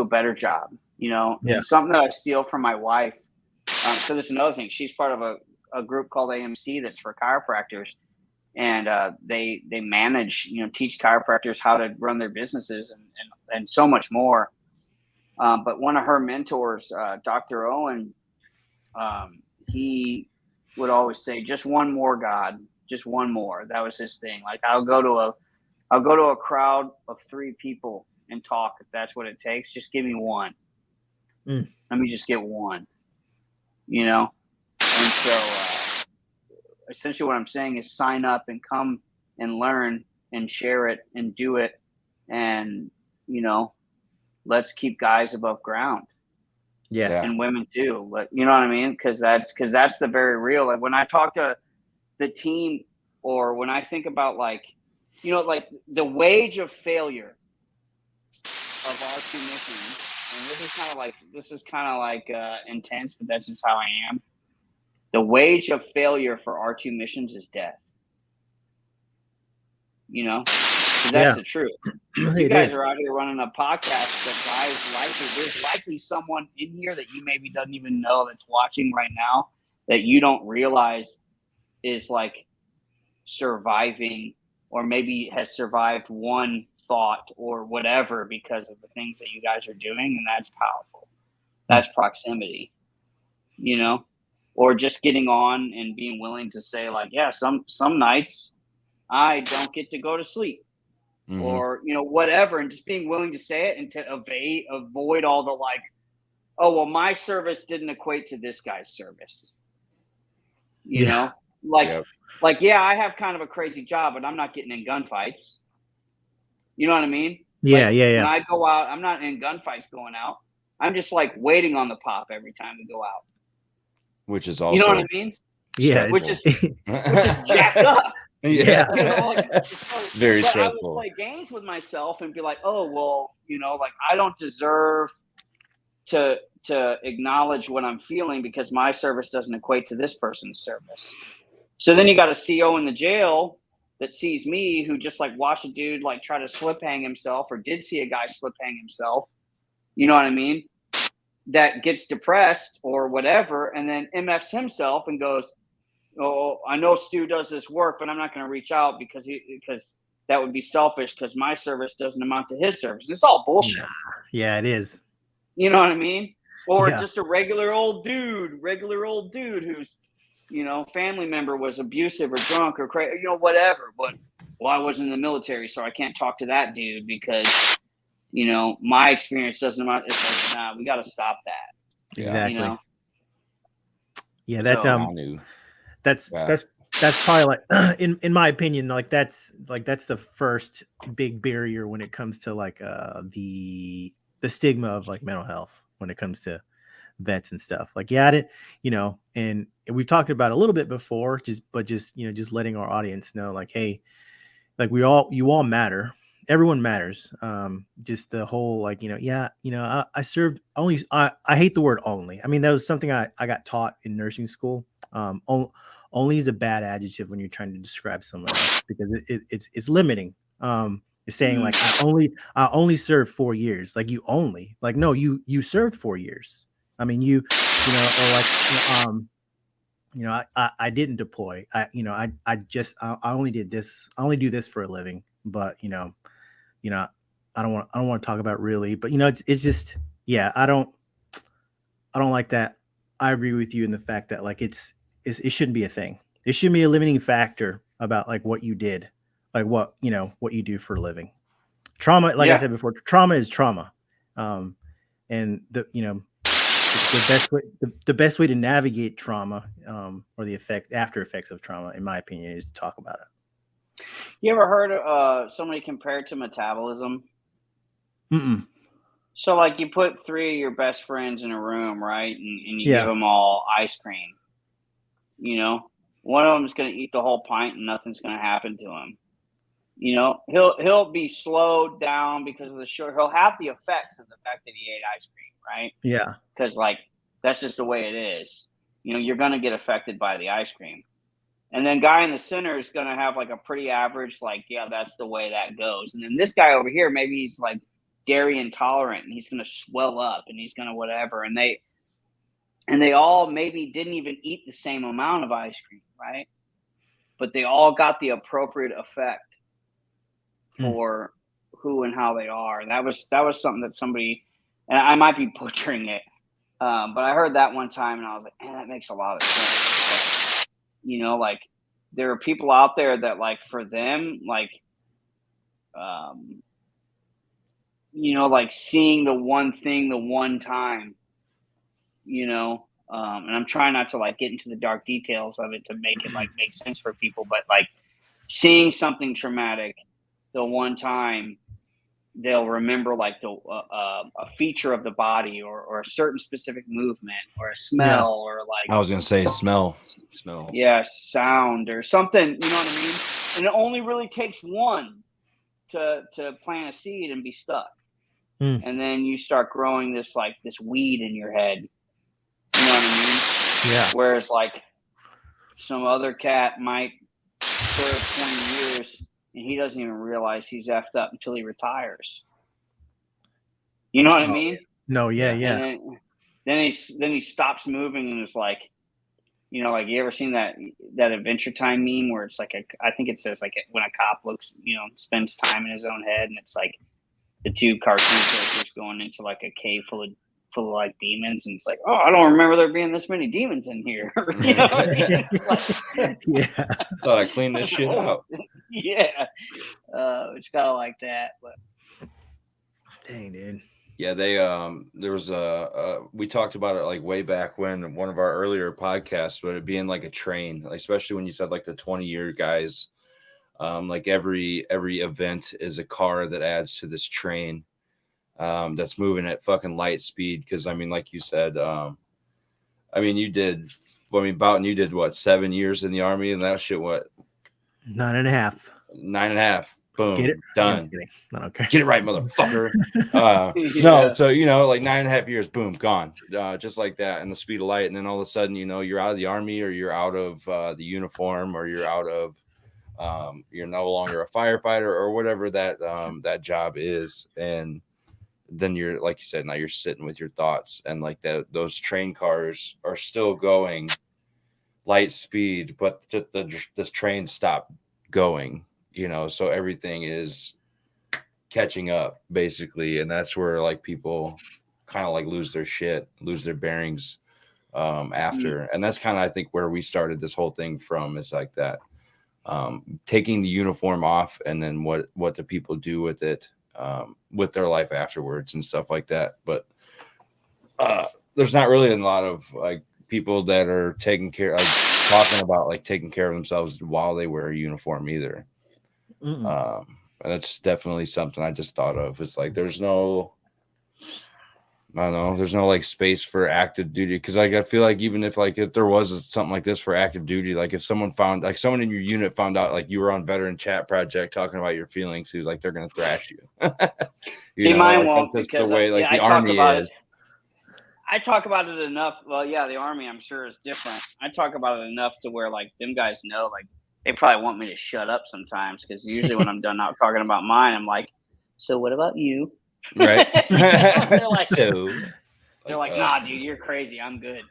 a better job, you know. Yeah. And something that I steal from my wife. So this is another thing. She's part of a group called AMC that's for chiropractors, and they manage, you know, teach chiropractors how to run their businesses and so much more. But one of her mentors, Dr. Owen, he would always say, "Just one more, God, just one more." That was his thing. Like, I'll go to a crowd of 3 people and talk if that's what it takes. Just give me one. Mm. Let me just get one. You know? And so essentially what I'm saying is sign up and come and learn and share it and do it. And, you know, let's keep guys above ground. Yes. Yeah. And women too. But you know what I mean? Because that's the very real. Like, when I talk to the team, or when I think about, like, you know, like the wage of failure of our 2 missions, and this is kind of like intense, but that's just how I am. The wage of failure for our 2 missions is death. You know, 'cause that's the truth. You guys are out here running a podcast that there's likely someone in here that you maybe doesn't even know that's watching right now that you don't realize is like surviving, or maybe has survived one thought or whatever because of the things that you guys are doing. And that's powerful. That's proximity, you know, or just getting on and being willing to say, like, yeah, some nights I don't get to go to sleep. Mhm. Or, you know, whatever, and just being willing to say it and to avoid all the, like, oh, well, my service didn't equate to this guy's service. You know, like, Yep. like, yeah, I have kind of a crazy job, but I'm not getting in gunfights. You know what I mean? Yeah, Like, yeah. When I go out, I'm not in gunfights going out. I'm just like waiting on the pop every time we go out. Which is also You know what I mean? Yeah. Which is jacked up. Yeah. You know, like, very but stressful. I would play games with myself and be like, oh, well, you know, like, I don't deserve to acknowledge what I'm feeling because my service doesn't equate to this person's service. So then you got a CO in the jail that sees me, who just, like, watched a dude, like, try to slip hang himself, or did see a guy slip hang himself. You know what I mean? That gets depressed or whatever, and then MFs himself and goes, oh, I know Stu does this work, but I'm not going to reach out because that would be selfish because my service doesn't amount to his service. It's all bullshit. Yeah, it is. You know what I mean? Or Yeah. just a regular old dude who's, you know, family member was abusive or drunk or crazy, you know, whatever. But, well, I wasn't in the military, so I can't talk to that dude because, you know, my experience doesn't amount. It's like, nah, we got to stop that. Exactly. You know? Yeah, that So- I knew. that's probably, like, in my opinion, like that's the first big barrier when it comes to, like, the stigma of, like, mental health when it comes to vets and stuff. Like, yeah, I didn't, you know, and we've talked about it a little bit before, just you know, just letting our audience know, like, hey, like, you all matter. Everyone matters. Just the whole, like, you know, yeah, you know, I served only. I hate the word only. I mean, that was something I got taught in nursing school. Only is a bad adjective when you're trying to describe someone else, because it's limiting. It's saying, like, I only served 4 years. Like, you only, like, no, you served 4 years. I mean, you know, or like, you know, I didn't deploy. I only did this. I only do this for a living. But, you know, I don't want to talk about really, but, you know, it's just, yeah, I don't like that. I agree with you in the fact that, like, it shouldn't be a thing. It shouldn't be a limiting factor about, like, what you did, like, what, you know, what you do for a living. Trauma, like I said before, trauma is trauma. And you know, the best way to navigate trauma, or the after effects of trauma, in my opinion, is to talk about it. You ever heard somebody compare it to metabolism? Mm-mm. So, like, you put 3 of your best friends in a room, right? And you give Yeah. them all ice cream. You know, one of them is going to eat the whole pint and nothing's going to happen to him. You know, he'll be slowed down because of the sugar. He'll have the effects of the fact that he ate ice cream, right? Yeah. Because, like, that's just the way it is. You know, you're going to get affected by the ice cream. And then guy in the center is going to have like a pretty average, like, yeah, that's the way that goes. And then this guy over here, maybe he's like dairy intolerant and he's going to swell up and he's going to whatever. And they all maybe didn't even eat the same amount of ice cream, right? But they all got the appropriate effect for who and how they are. And that was something that somebody, and I might be butchering it, but I heard that one time and I was like, man, that makes a lot of sense. You know, like there are people out there that, like, for them, like, you know, like seeing the one thing the one time, you know, and I'm trying not to like get into the dark details of it to make it like make sense for people, but like seeing something traumatic the one time, they'll remember like a feature of the body or a certain specific movement or a smell or like I was gonna say smell. sound or something, you know what I mean? And it only really takes one to plant a seed and be stuck. And then you start growing this weed in your head, you know what I mean? Yeah. Whereas like some other cat might serve 20 years and he doesn't even realize he's effed up until he retires. You know what I mean? No, yeah. And then he stops moving and it's like, you know, like you ever seen that Adventure Time meme where it's like I think it says like when a cop looks, you know, spends time in his own head and it's like the 2 cartoon characters going into like a cave full of like demons and it's like, oh, I don't remember there being this many demons in here. You know what I mean? Like, Yeah. Thought I cleaned this shit out. Yeah. It's kind of like that, but Dang, dude. Yeah, they there was we talked about it like way back when one of our earlier podcasts, but it being like a train, like, especially when you said like the 20-year guys, like every event is a car that adds to this train that's moving at fucking light speed. Because I mean, like you said, I mean, Boughton, you did what, 7 years in the Army, and that shit, what, 9.5. 9.5. Boom. Get it? Done. Okay. Get it right, motherfucker. Yeah. No, so, you know, like 9.5 years, boom, gone. Just like that, and the speed of light. And then all of a sudden, you know, you're out of the Army, or you're out of the uniform, or you're out of, you're no longer a firefighter, or whatever that job is. And then you're, like you said, now you're sitting with your thoughts, and like those train cars are still going light speed, but this train stopped going, you know, so everything is catching up basically. And that's where like people kind of like lose their shit, lose their bearings after. And that's kind of, I think, where we started this whole thing from, is like that, taking the uniform off, and then what do people do with it, with their life afterwards and stuff like that. But there's not really a lot of like people that are taking care, like talking about like taking care of themselves while they wear a uniform either. And that's definitely something I just thought of. It's like there's no like space for active duty, because like I feel like even if there was something like this for active duty, like if someone in your unit found out like you were on Veteran Chat Project talking about your feelings, who's like, they're gonna thrash you. See, know, mine like, won't, that's because the way like the I talk Army about is. I talk about it enough. Well, yeah, the Army, I'm sure, is different. I talk about it enough to where like them guys know, like they probably want me to shut up sometimes, because usually when I'm done out talking about mine, I'm like, so what about you? Right. You know, they're like, So they're like, nah, dude, you're crazy. I'm good.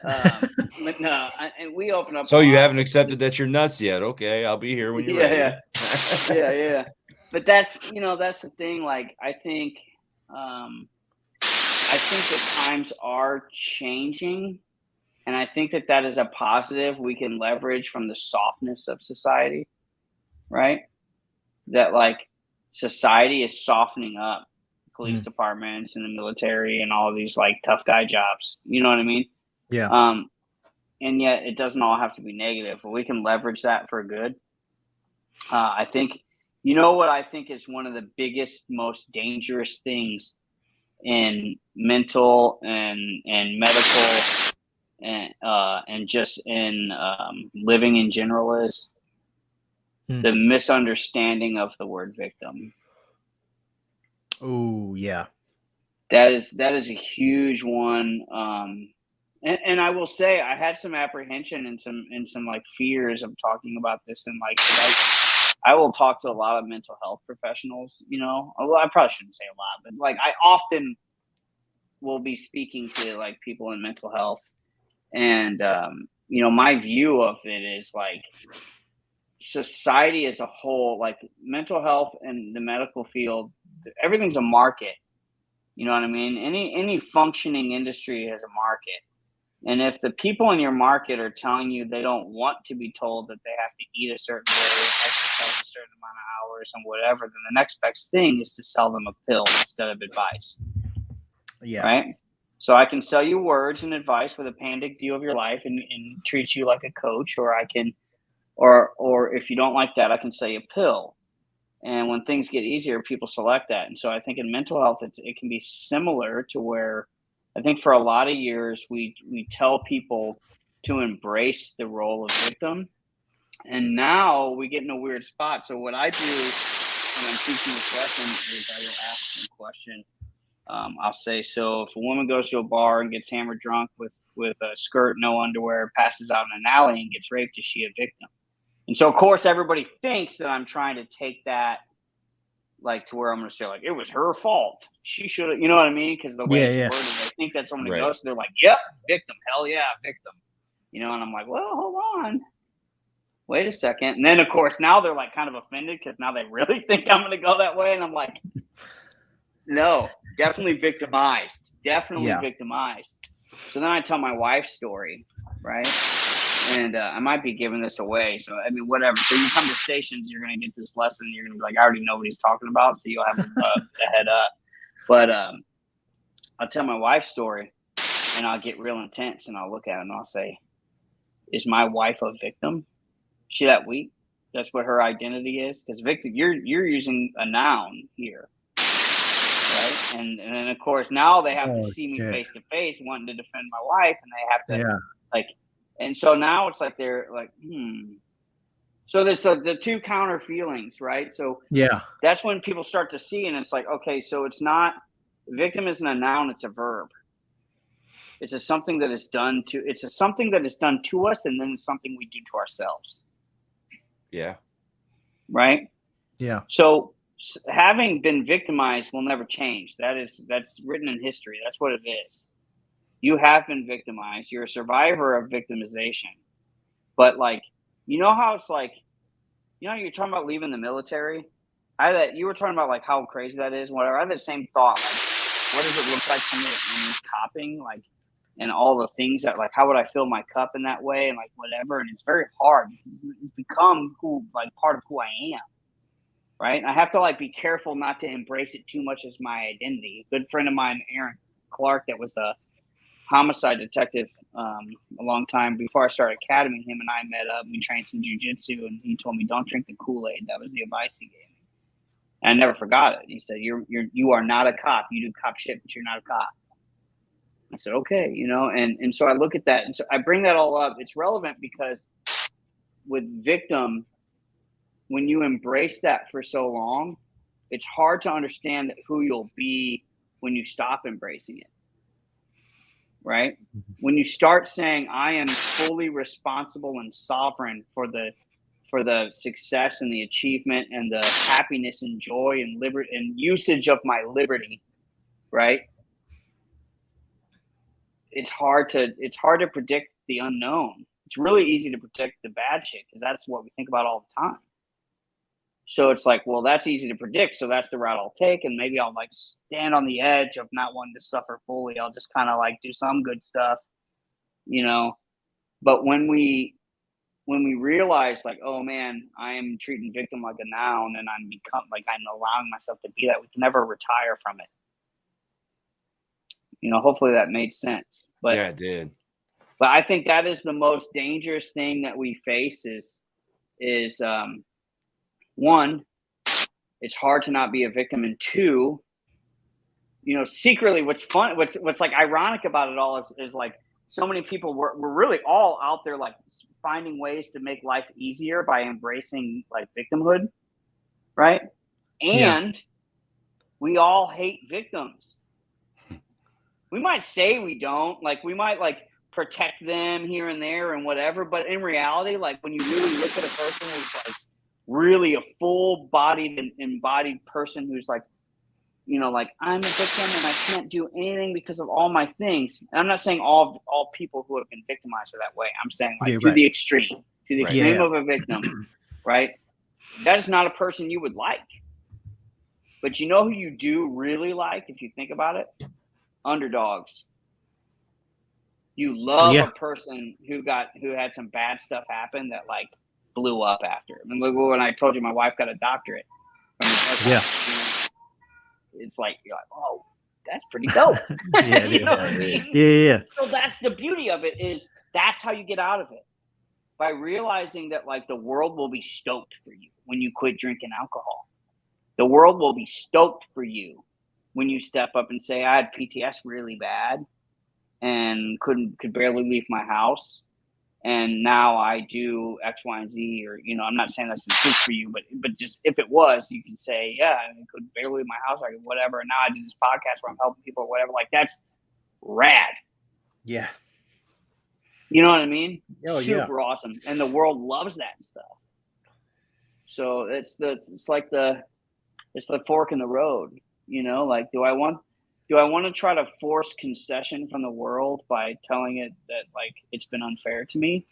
But no, and we open up. So you haven't accepted that you're nuts yet? Okay, I'll be here when you're ready. Yeah. But that's the thing. Like, I think that times are changing, and I think that is a positive we can leverage from the softness of society, right? That like society is softening up, police departments and the military and all of these like tough guy jobs. You know what I mean? Yeah. And yet it doesn't all have to be negative, but we can leverage that for good. I think, you know what I think is one of the biggest, most dangerous things in mental and medical and just in living in general is the misunderstanding of the word victim. Oh yeah. That is a huge one. And I will say I had some apprehension and some like fears of talking about this, and like I will talk to a lot of mental health professionals, you know. Well, I probably shouldn't say a lot, but like I often will be speaking to like people in mental health, and you know, my view of it is like society as a whole, like mental health and the medical field, everything's a market. You know what I mean? Any functioning industry has a market. And if the people in your market are telling you they don't want to be told that they have to eat a certain way, exercise a certain amount of hours, and whatever, then the next best thing is to sell them a pill instead of advice. Yeah. Right? So I can sell you words and advice with a pandic view of your life and treat you like a coach, or I can, or if you don't like that, I can sell you a pill. And when things get easier, people select that. And so I think in mental health, it can be similar to where I think for a lot of years, we tell people to embrace the role of victim. And now we get in a weird spot. So what I do when I'm teaching a question is I will ask them a question. I'll say, so if a woman goes to a bar and gets hammered drunk with a skirt, no underwear, passes out in an alley and gets raped, is she a victim? And so, of course, everybody thinks that I'm trying to take that, like, to where I'm going to say, like, it was her fault. She should have, you know what I mean? Because the way it's worded, they think that's someone who goes, they're like, yep, victim, hell yeah, victim. You know, and I'm like, well, hold on. Wait a second. And then, of course, now they're, like, kind of offended because now they really think I'm going to go that way. And I'm like, no, definitely victimized. Definitely victimized. So then I tell my wife's story, right? And I might be giving this away. So, I mean, whatever. So you come to stations, you're going to get this lesson. You're going to be like, I already know what he's talking about. So you'll have a head up. But I'll tell my wife's story and I'll get real intense and I'll look at it and I'll say, is my wife a victim? Is she that weak? That's what her identity is? Because victim, you're using a noun here. Right? And then, of course, now they have to see me face to face wanting to defend my wife, and they have to, like, and so now it's like they're like, So there's the two counter feelings, right? So that's when people start to see, and it's like, okay, so it's not, victim isn't a noun, it's a verb. It's a something that is done to, it's a something that is done to us, and then it's something we do to ourselves. Yeah. Right? Yeah. So having been victimized will never change. That's written in history. That's what it is. You have been victimized. You're a survivor of victimization. But like, you know how it's like, you know, you're talking about leaving the military. You were talking about like how crazy that is. Whatever. I had the same thought. Like, what does it look like to me when copping? Like, and all the things that, like, how would I fill my cup in that way, and like whatever. And it's very hard because it's become part of who I am. Right. And I have to like be careful not to embrace it too much as my identity. A good friend of mine, Aaron Clark, that was a homicide detective a long time before I started academy. Him and I met up. We trained some jujitsu, and he told me, "Don't drink the Kool-Aid." That was the advice he gave me, and I never forgot it. He said, "You are not a cop. You do cop shit, but you're not a cop." I said, "Okay," you know, and so I look at that, and so I bring that all up. It's relevant because with victim, when you embrace that for so long, it's hard to understand who you'll be when you stop embracing it. Right? When you start saying, I am fully responsible and sovereign for the success and the achievement and the happiness and joy and liberty and usage of my liberty, right? It's hard to predict the unknown. It's really easy to predict the bad shit because that's what we think about all the time. So it's like, well, that's easy to predict. So that's the route I'll take. And maybe I'll like stand on the edge of not wanting to suffer fully. I'll just kind of like do some good stuff, you know. But when we realize like, oh man, I am treating victim like a noun and I'm allowing myself to be that, we can never retire from it. You know, hopefully that made sense. But yeah, it did. But I think that is the most dangerous thing that we face is one, it's hard to not be a victim, and two, secretly, what's like ironic about it all is like so many people we're really all out there like finding ways to make life easier by embracing like victimhood, right? And we all hate victims. We might say we don't, like we might like protect them here and there and whatever, but in reality, like when you really look at a person who's like really a full-bodied and embodied person who's like, like I'm a victim and I can't do anything because of all my things. And I'm not saying all people who have been victimized are that way. I'm saying like to the extreme of a victim, right? That is not a person you would like. But you know who you do really like if you think about it? Underdogs. You love a person who had some bad stuff happen that like blew up after. I mean, when I told you my wife got a doctorate. It's like you're like, oh, that's pretty dope. You know what I mean? Yeah. So that's the beauty of it, is that's how you get out of it, by realizing that like the world will be stoked for you when you quit drinking alcohol. The world will be stoked for you when you step up and say, I had PTS really bad and could barely leave my house, and now I do X, Y, and Z, or I'm not saying that's the truth for you, but just if it was, you can say, yeah, I could barely leave my house, or whatever. And now I do this podcast where I'm helping people or whatever. Like that's rad. Yeah. You know what I mean? Oh, super awesome, and the world loves that stuff. So it's the fork in the road. Like do I want to try to force concession from the world by telling it that like it's been unfair to me?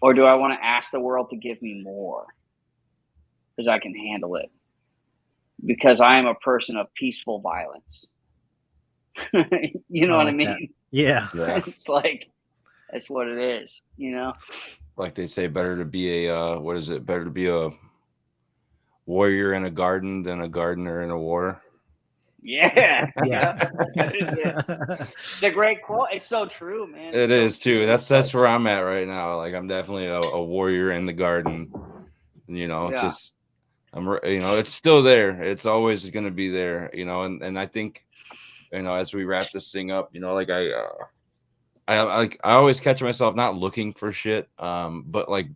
Or do I want to ask the world to give me more because I can handle it? Because I am a person of peaceful violence. You know what I mean? That. Yeah. It's like, that's what it is, Like they say, better to be better to be a warrior in a garden than a gardener in a war. Yeah. That is it. It's a great quote. It's so true, man. It is too. That's where I'm at right now. Like I'm definitely a warrior in the garden. Just it's still there. It's always going to be there. And I think as we wrap this thing up, like I always catch myself not looking for shit, but like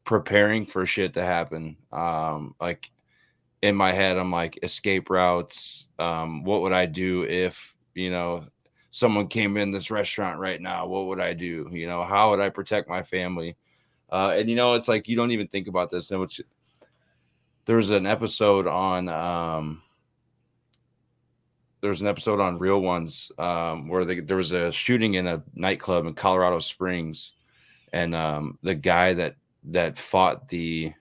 preparing for shit to happen. Like in my head, I'm like escape routes. What would I do if, someone came in this restaurant right now? What would I do? How would I protect my family? And it's like, you don't even think about this. And there was an episode on, Real Ones, where there was a shooting in a nightclub in Colorado Springs. And the guy that fought the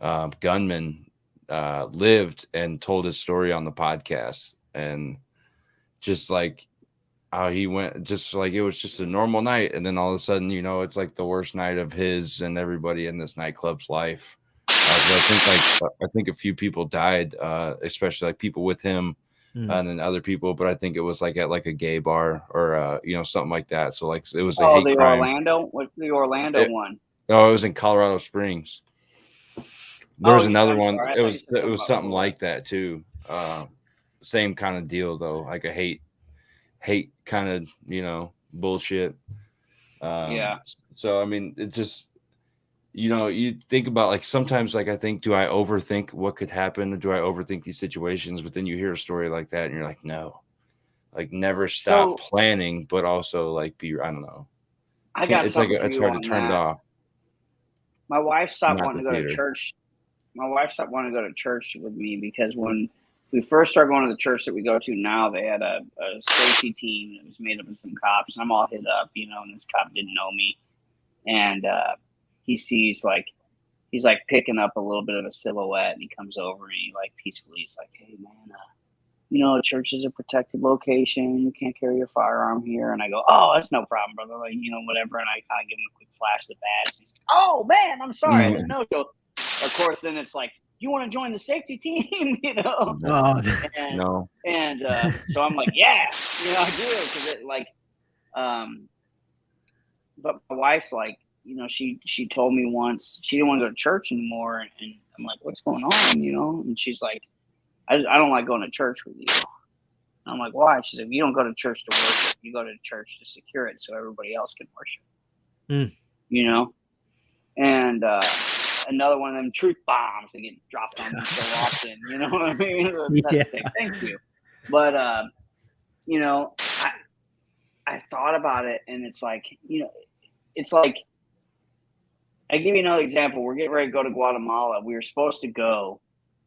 gunman lived and told his story on the podcast, and just like how he went, just like it was just a normal night, and then all of a sudden it's like the worst night of his and everybody in this nightclub's life. So I think a few people died, especially like people with him, and then other people, but I think it was like at like a gay bar or something like that. So like it was a hate crime. What's the Orlando one? Oh, it was in Colorado Springs. There was another one. It was something like that too. Same kind of deal though, like a hate kind of bullshit. So I mean, it just you think about like sometimes like I think, do I overthink what could happen? Do I overthink these situations? But then you hear a story like that and you're like, no, like never stop planning, but also like I don't know. It's hard to turn it off. My wife stopped wanting to go to church. My wife stopped wanting to go to church with me because when we first started going to the church that we go to now, they had a safety team that was made up of some cops, and I'm all hit up, and this cop didn't know me, and he sees like he's like picking up a little bit of a silhouette, and he comes over and he like peacefully, he's like, hey man, church is a protected location. You can't carry your firearm here. And I go, oh, that's no problem, brother. Like, whatever. And I kind of give him a quick flash of the badge. He's like, oh man, I'm sorry. I didn't know. So, of course, then it's like, you want to join the safety team, Oh, no. And so I'm like, yeah, I do. Cause it like, but my wife's like, she told me once she didn't want to go to church anymore, and I'm like, what's going on, And she's like, I don't like going to church with you. And I'm like, why? She's like, you don't go to church to worship. You go to church to secure it so everybody else can worship. And another one of them truth bombs that get dropped on me so often. You know what I mean? That's the same. Thank you. But I thought about it, and it's like, it's like, I give you another example. We're getting ready to go to Guatemala. We were supposed to go,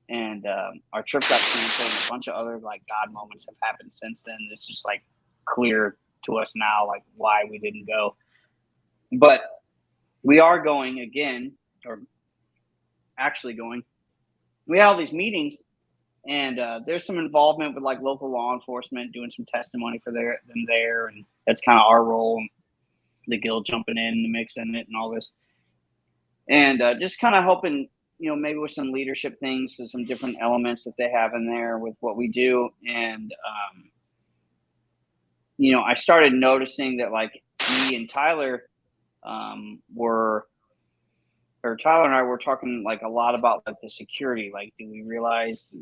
and our trip got canceled, and a bunch of other like God moments have happened since then. It's just like clear to us now, like why we didn't go. But we are going again, or actually going. We have all these meetings, and there's some involvement with like local law enforcement doing some testimony for them there, and that's kind of our role. The guild jumping in the mix in it and all this, and just kind of helping, maybe with some leadership things, so some different elements that they have in there with what we do. And I started noticing that like me and Tyler Tyler and I were talking like a lot about like the security. Like, do we realize,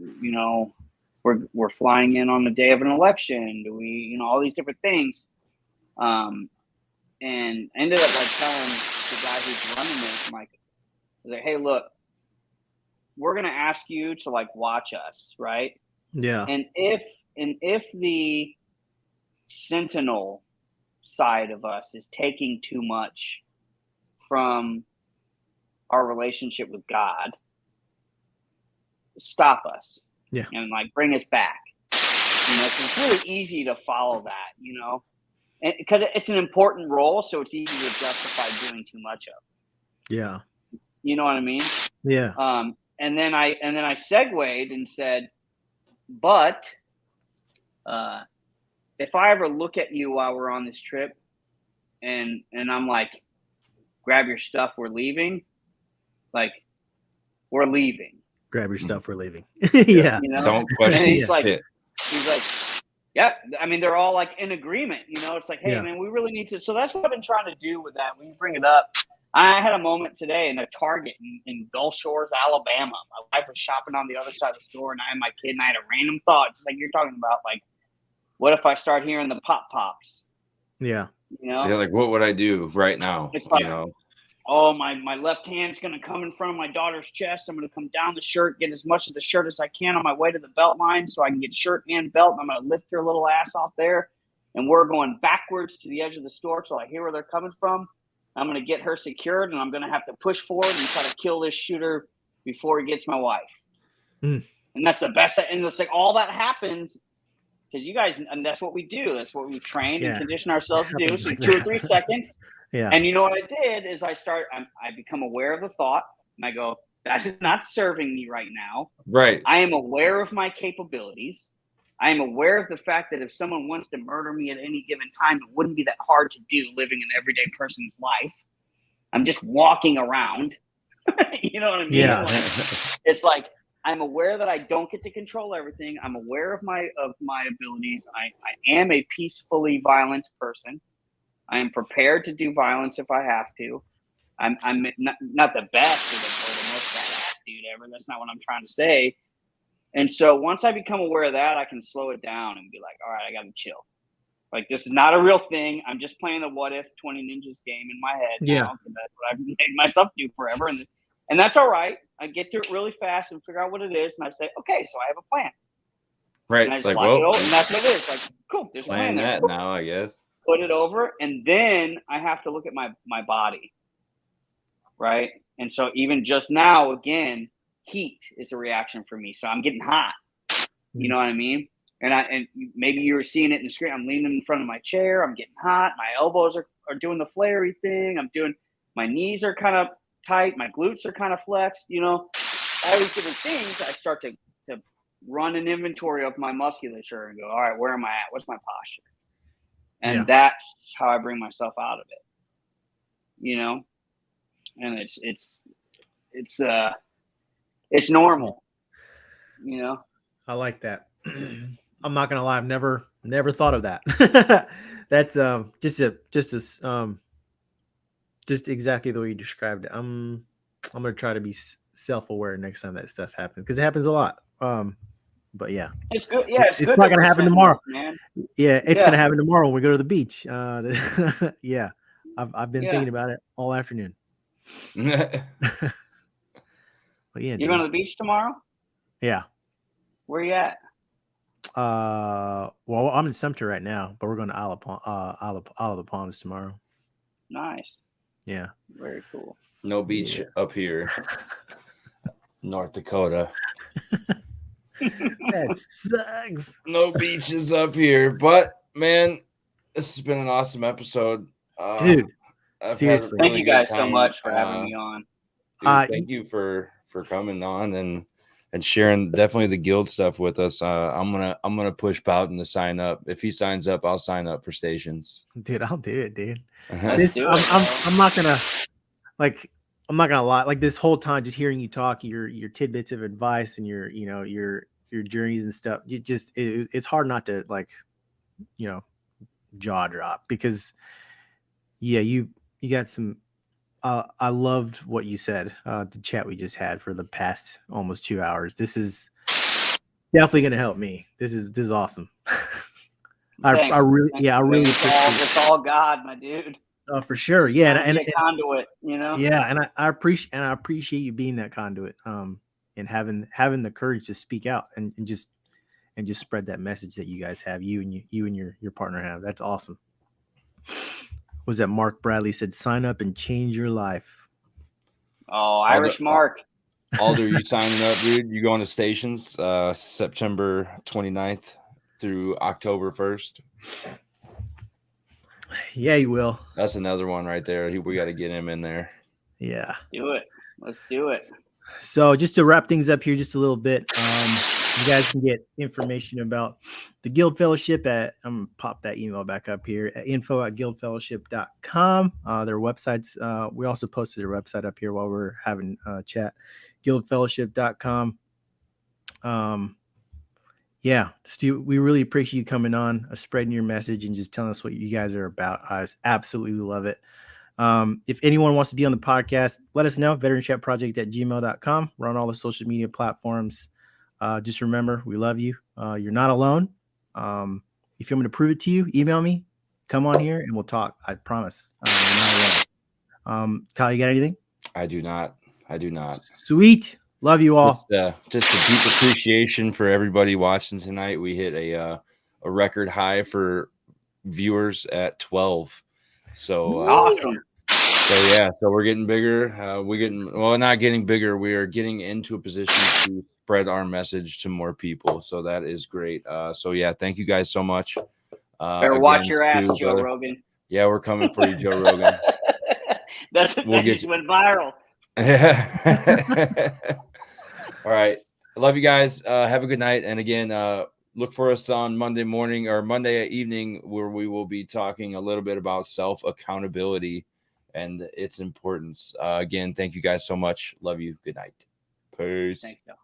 we're flying in on the day of an election? Do we, all these different things. And I ended up like telling the guy who's running this, I'm like, hey, look, we're gonna ask you to like watch us, right? Yeah. And if the sentinel side of us is taking too much from our relationship with God, stop us. Yeah. And like bring us back. So it's really easy to follow that, and because it's an important role, so it's easy to justify doing too much of. Yeah. You know what I mean? Yeah. And then I segued and said, but if I ever look at you while we're on this trip, and I'm like, grab your stuff, we're leaving. Like, we're leaving. Grab your stuff, we're leaving. Yeah. Don't question. And he's like, yeah. I mean, they're all like in agreement. It's like, hey, man, we really need to. So that's what I've been trying to do with that. When you bring it up, I had a moment today in a Target in Gulf Shores, Alabama. My wife was shopping on the other side of the store, and I had my kid, and I had a random thought, just like you're talking about, like, what if I start hearing the pop pops? Yeah. Yeah, like what would I do right now? It's like, oh, my left hand's going to come in front of my daughter's chest. I'm going to come down the shirt, get as much of the shirt as I can on my way to the belt line so I can get shirt and belt. And I'm going to lift her little ass off there. And we're going backwards to the edge of the store till I hear where they're coming from. I'm going to get her secured, and I'm going to have to push forward and try to kill this shooter before he gets my wife. And that's the best. And it's like all that happens because you guys, and that's what we do. That's what we train and condition ourselves to do. So 2 or 3 seconds. Yeah. And you know what I did is I become aware of the thought, and I go, that is not serving me right now. Right. I am aware of my capabilities. I am aware of the fact that if someone wants to murder me at any given time, it wouldn't be that hard to do living an everyday person's life. I'm just walking around. You know what I mean? Yeah. Like, it's like, I'm aware that I don't get to control everything. I'm aware of my abilities. I am a peacefully violent person. I am prepared to do violence if I have to. I'm not the best or the most badass dude ever. That's not what I'm trying to say. And so once I become aware of that, I can slow it down and be like, all right, I got to chill. Like, this is not a real thing. I'm just playing the what if 20 Ninjas game in my head now, because that's what I've made myself do forever. And that's all right. I get to it really fast and figure out what it is. And I say, okay, so I have a plan. Right. And I just Like, lock it over, and that's what it is. Like, cool, there's a plan there. that now, I guess. Put it over, and then I have to look at my body, right? And so even just now, again, heat is a reaction for me. So I'm getting hot. You know what I mean? And maybe you were seeing it in the screen. I'm leaning in front of my chair. I'm getting hot. My elbows are doing the flary thing. My knees are kind of tight. My glutes are kind of flexed. All these different things. I start to run an inventory of my musculature and go, all right, where am I at? What's my posture? And that's how I bring myself out of it. And it's normal. I like that. I'm not gonna lie, I've never thought of that. That's just a Just exactly the way you described it. I'm gonna try to be self-aware next time that stuff happens because it happens a lot. But yeah, It's good. Yeah, it's it's good not that gonna we're happen sending tomorrow. this, man. Yeah, it's Yeah. gonna happen tomorrow when we go to the beach. Yeah, I've been Yeah. thinking about it all afternoon. But yeah, You going to dude. the beach tomorrow? Yeah. Where you at? Well, I'm in Sumter right now, but we're going to Isle of the Palms tomorrow. Nice. Yeah. Very cool. No beach up here, North Dakota. That sucks. No beaches up here, but man, this has been an awesome episode, Dude. I've Seriously. had a Thank really you good guys so time. much for having me on. Dude, thank you for coming on and sharing definitely the guild stuff with us. I'm gonna push Bowden to sign up. If he signs up, I'll sign up for stations. Dude, I'll do it, dude. Let's do it, I'm not gonna I'm not gonna lie. Like this whole time, just hearing you talk, your tidbits of advice and your journeys and stuff. It's hard not to jaw drop because yeah, you got some. I loved what you said. The chat we just had for the past almost 2 hours. This is definitely gonna help me. This is awesome. I really appreciate it's all God, my dude. Oh, for sure. Yeah, and a conduit, you know. Yeah, and I appreciate you being that conduit. And having the courage to speak out and just spread that message that you guys have, you and your partner have. That's awesome. Was that Mark Bradley said, sign up and change your life. Oh, Irish Mark. Alder, you signing up, dude? You going to stations September 29th through October 1st? Yeah, you will. That's another one right there. We got to get him in there. Yeah. Do it. Let's do it. So just to wrap things up here just a little bit, you guys can get information about the Guild Fellowship at, I'm going to pop that email back up here, at info@guildfellowship.com. Their websites, we also posted their website up here while we're having a chat, guildfellowship.com. Yeah, Stu, we really appreciate you coming on, spreading your message and just telling us what you guys are about. I absolutely love it. If anyone wants to be on the podcast, let us know. veteranchatproject@gmail.com. We're on all the social media platforms. Just remember, we love you. You're not alone. If you want me to prove it to you, email me. Come on here and we'll talk. I promise. You're not alone. Kyle, you got anything? I do not. Sweet. Love you all. Just a deep appreciation for everybody watching tonight. We hit a record high for viewers at 12. So awesome. So we're getting bigger. Not getting bigger. We are getting into a position to spread our message to more people. So that is great. Thank you guys so much. Better watch your ass, Joe Rogan. Yeah, we're coming for you, Joe Rogan. That just went viral. All right. I love you guys. Have a good night. And again, look for us on Monday morning or Monday evening, where we will be talking a little bit about self-accountability and its importance. Again, thank you guys so much. Love you. Good night. Peace. Thanks, Joe.